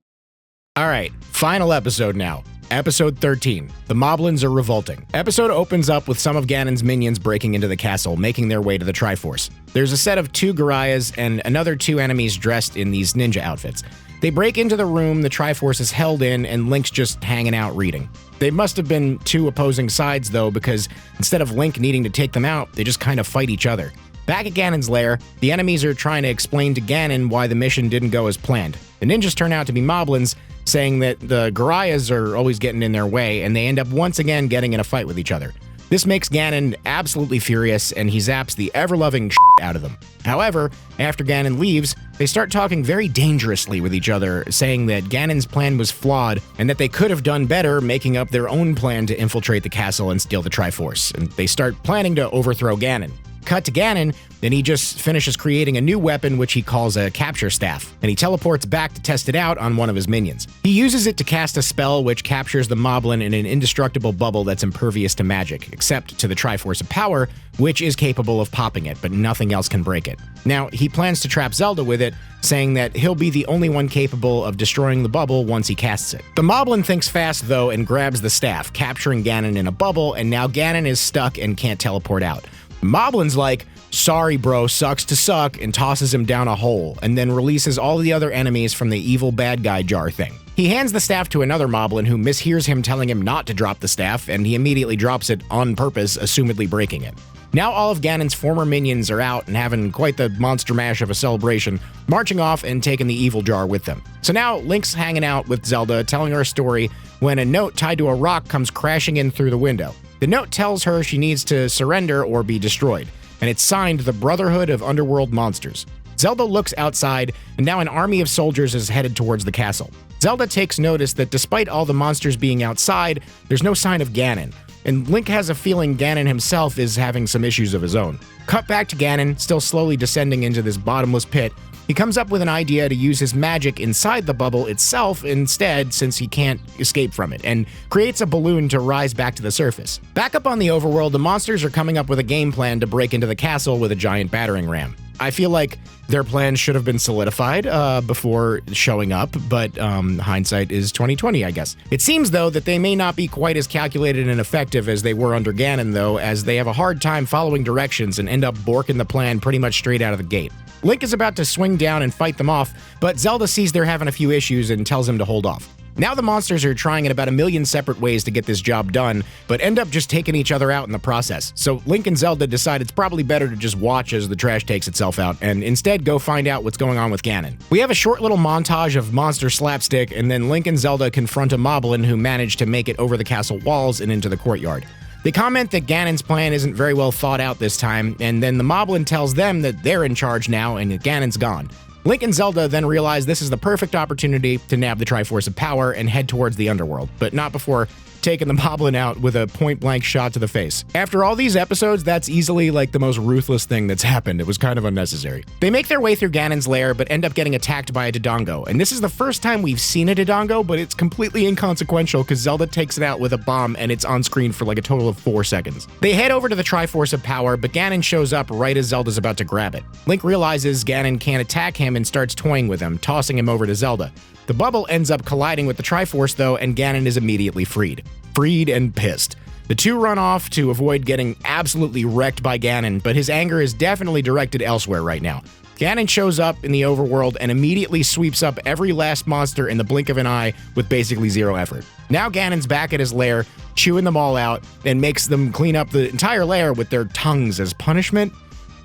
All right, final episode now. Episode 13. The Moblins are revolting. Episode opens up with some of Ganon's minions breaking into the castle, making their way to the Triforce. There's a set of 2 Gorias and another 2 enemies dressed in these ninja outfits. They break into the room the Triforce is held in, and Link's just hanging out reading. They must have been 2 opposing sides, though, because instead of Link needing to take them out, they just kind of fight each other. Back at Ganon's lair, the enemies are trying to explain to Ganon why the mission didn't go as planned. The ninjas turn out to be Moblins, saying that the Gorias are always getting in their way, and they end up once again getting in a fight with each other. This makes Ganon absolutely furious, and he zaps the ever-loving shit out of them. However, after Ganon leaves, they start talking very dangerously with each other, saying that Ganon's plan was flawed, and that they could have done better making up their own plan to infiltrate the castle and steal the Triforce, and they start planning to overthrow Ganon. Cut to Ganon, then he just finishes creating a new weapon which he calls a capture staff, and he teleports back to test it out on one of his minions. He uses it to cast a spell which captures the Moblin in an indestructible bubble that's impervious to magic, except to the Triforce of Power, which is capable of popping it, but nothing else can break it. Now, he plans to trap Zelda with it, saying that he'll be the only one capable of destroying the bubble once he casts it. The Moblin thinks fast, though, and grabs the staff, capturing Ganon in a bubble, and now Ganon is stuck and can't teleport out. Moblin's like, sorry bro, sucks to suck, and tosses him down a hole, and then releases all the other enemies from the evil bad guy jar thing. He hands the staff to another Moblin who mishears him telling him not to drop the staff, and he immediately drops it on purpose, assumedly breaking it. Now all of Ganon's former minions are out and having quite the monster mash of a celebration, marching off and taking the evil jar with them. So now Link's hanging out with Zelda, telling her a story, when a note tied to a rock comes crashing in through the window. The note tells her she needs to surrender or be destroyed, and it's signed the Brotherhood of Underworld Monsters. Zelda looks outside, and now an army of soldiers is headed towards the castle. Zelda takes notice that despite all the monsters being outside, there's no sign of Ganon, and Link has a feeling Ganon himself is having some issues of his own. Cut back to Ganon, still slowly descending into this bottomless pit. He comes up with an idea to use his magic inside the bubble itself instead, since he can't escape from it, and creates a balloon to rise back to the surface. Back up on the overworld, the monsters are coming up with a game plan to break into the castle with a giant battering ram. I feel like their plan should have been solidified before showing up, but hindsight is 20/20, I guess. It seems, though, that they may not be quite as calculated and effective as they were under Ganon, though, as they have a hard time following directions and end up borking the plan pretty much straight out of the gate. Link is about to swing down and fight them off, but Zelda sees they're having a few issues and tells him to hold off. Now the monsters are trying in about 1,000,000 separate ways to get this job done, but end up just taking each other out in the process. So Link and Zelda decide it's probably better to just watch as the trash takes itself out, and instead go find out what's going on with Ganon. We have a short little montage of monster slapstick, and then Link and Zelda confront a moblin who managed to make it over the castle walls and into the courtyard. They comment that Ganon's plan isn't very well thought out this time, and then the moblin tells them that they're in charge now and that Ganon's gone. Link and Zelda then realize this is the perfect opportunity to nab the Triforce of Power and head towards the underworld, but not before taking the moblin out with a point-blank shot to the face. After all these episodes, that's easily like the most ruthless thing that's happened. It was kind of unnecessary. They make their way through Ganon's lair, but end up getting attacked by a Dodongo, and this is the first time we've seen a Dodongo, but it's completely inconsequential because Zelda takes it out with a bomb and it's on screen for like a total of 4 seconds. They head over to the Triforce of Power, but Ganon shows up right as Zelda's about to grab it. Link realizes Ganon can't attack him and starts toying with him, tossing him over to Zelda. The bubble ends up colliding with the Triforce though, and Ganon is immediately freed. Freed and pissed. The two run off to avoid getting absolutely wrecked by Ganon, but his anger is definitely directed elsewhere right now. Ganon shows up in the overworld and immediately sweeps up every last monster in the blink of an eye with basically zero effort. Now Ganon's back at his lair, chewing them all out, and makes them clean up the entire lair with their tongues as punishment.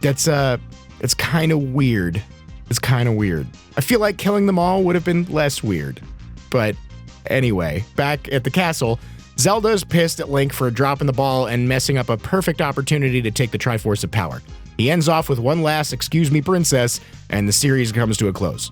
It's kind of weird. It's kind of weird. I feel like killing them all would have been less weird. But anyway, back at the castle, Zelda's pissed at Link for dropping the ball and messing up a perfect opportunity to take the Triforce of Power. He ends off with one last "excuse me, princess," and the series comes to a close.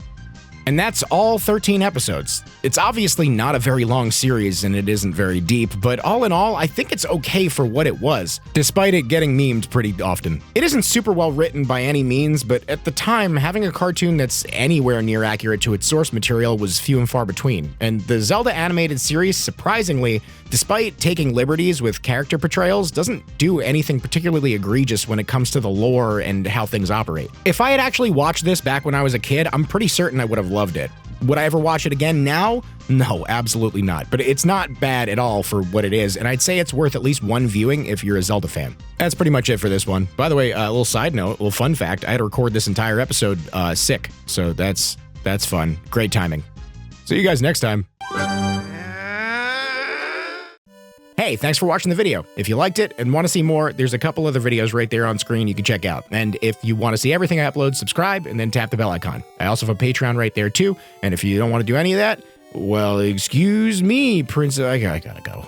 And that's all 13 episodes. It's obviously not a very long series and it isn't very deep, but all in all, I think it's okay for what it was, despite it getting memed pretty often. It isn't super well written by any means, but at the time, having a cartoon that's anywhere near accurate to its source material was few and far between. And the Zelda animated series, surprisingly, despite taking liberties with character portrayals, doesn't do anything particularly egregious when it comes to the lore and how things operate. If I had actually watched this back when I was a kid, I'm pretty certain I would have loved it. Would I ever watch it again now? No, absolutely not. But it's not bad at all for what it is, and I'd say it's worth at least one viewing if you're a Zelda fan. That's pretty much it for this one. By the way, a little side note, a little fun fact, I had to record this entire episode sick, so that's fun. Great timing. See you guys next time. Hey, thanks for watching the video. If you liked it and want to see more, there's a couple other videos right there on screen you can check out. And if you want to see everything I upload, subscribe and then tap the bell icon. I also have a Patreon right there too. And if you don't want to do any of that, well, excuse me, Prince, I gotta go.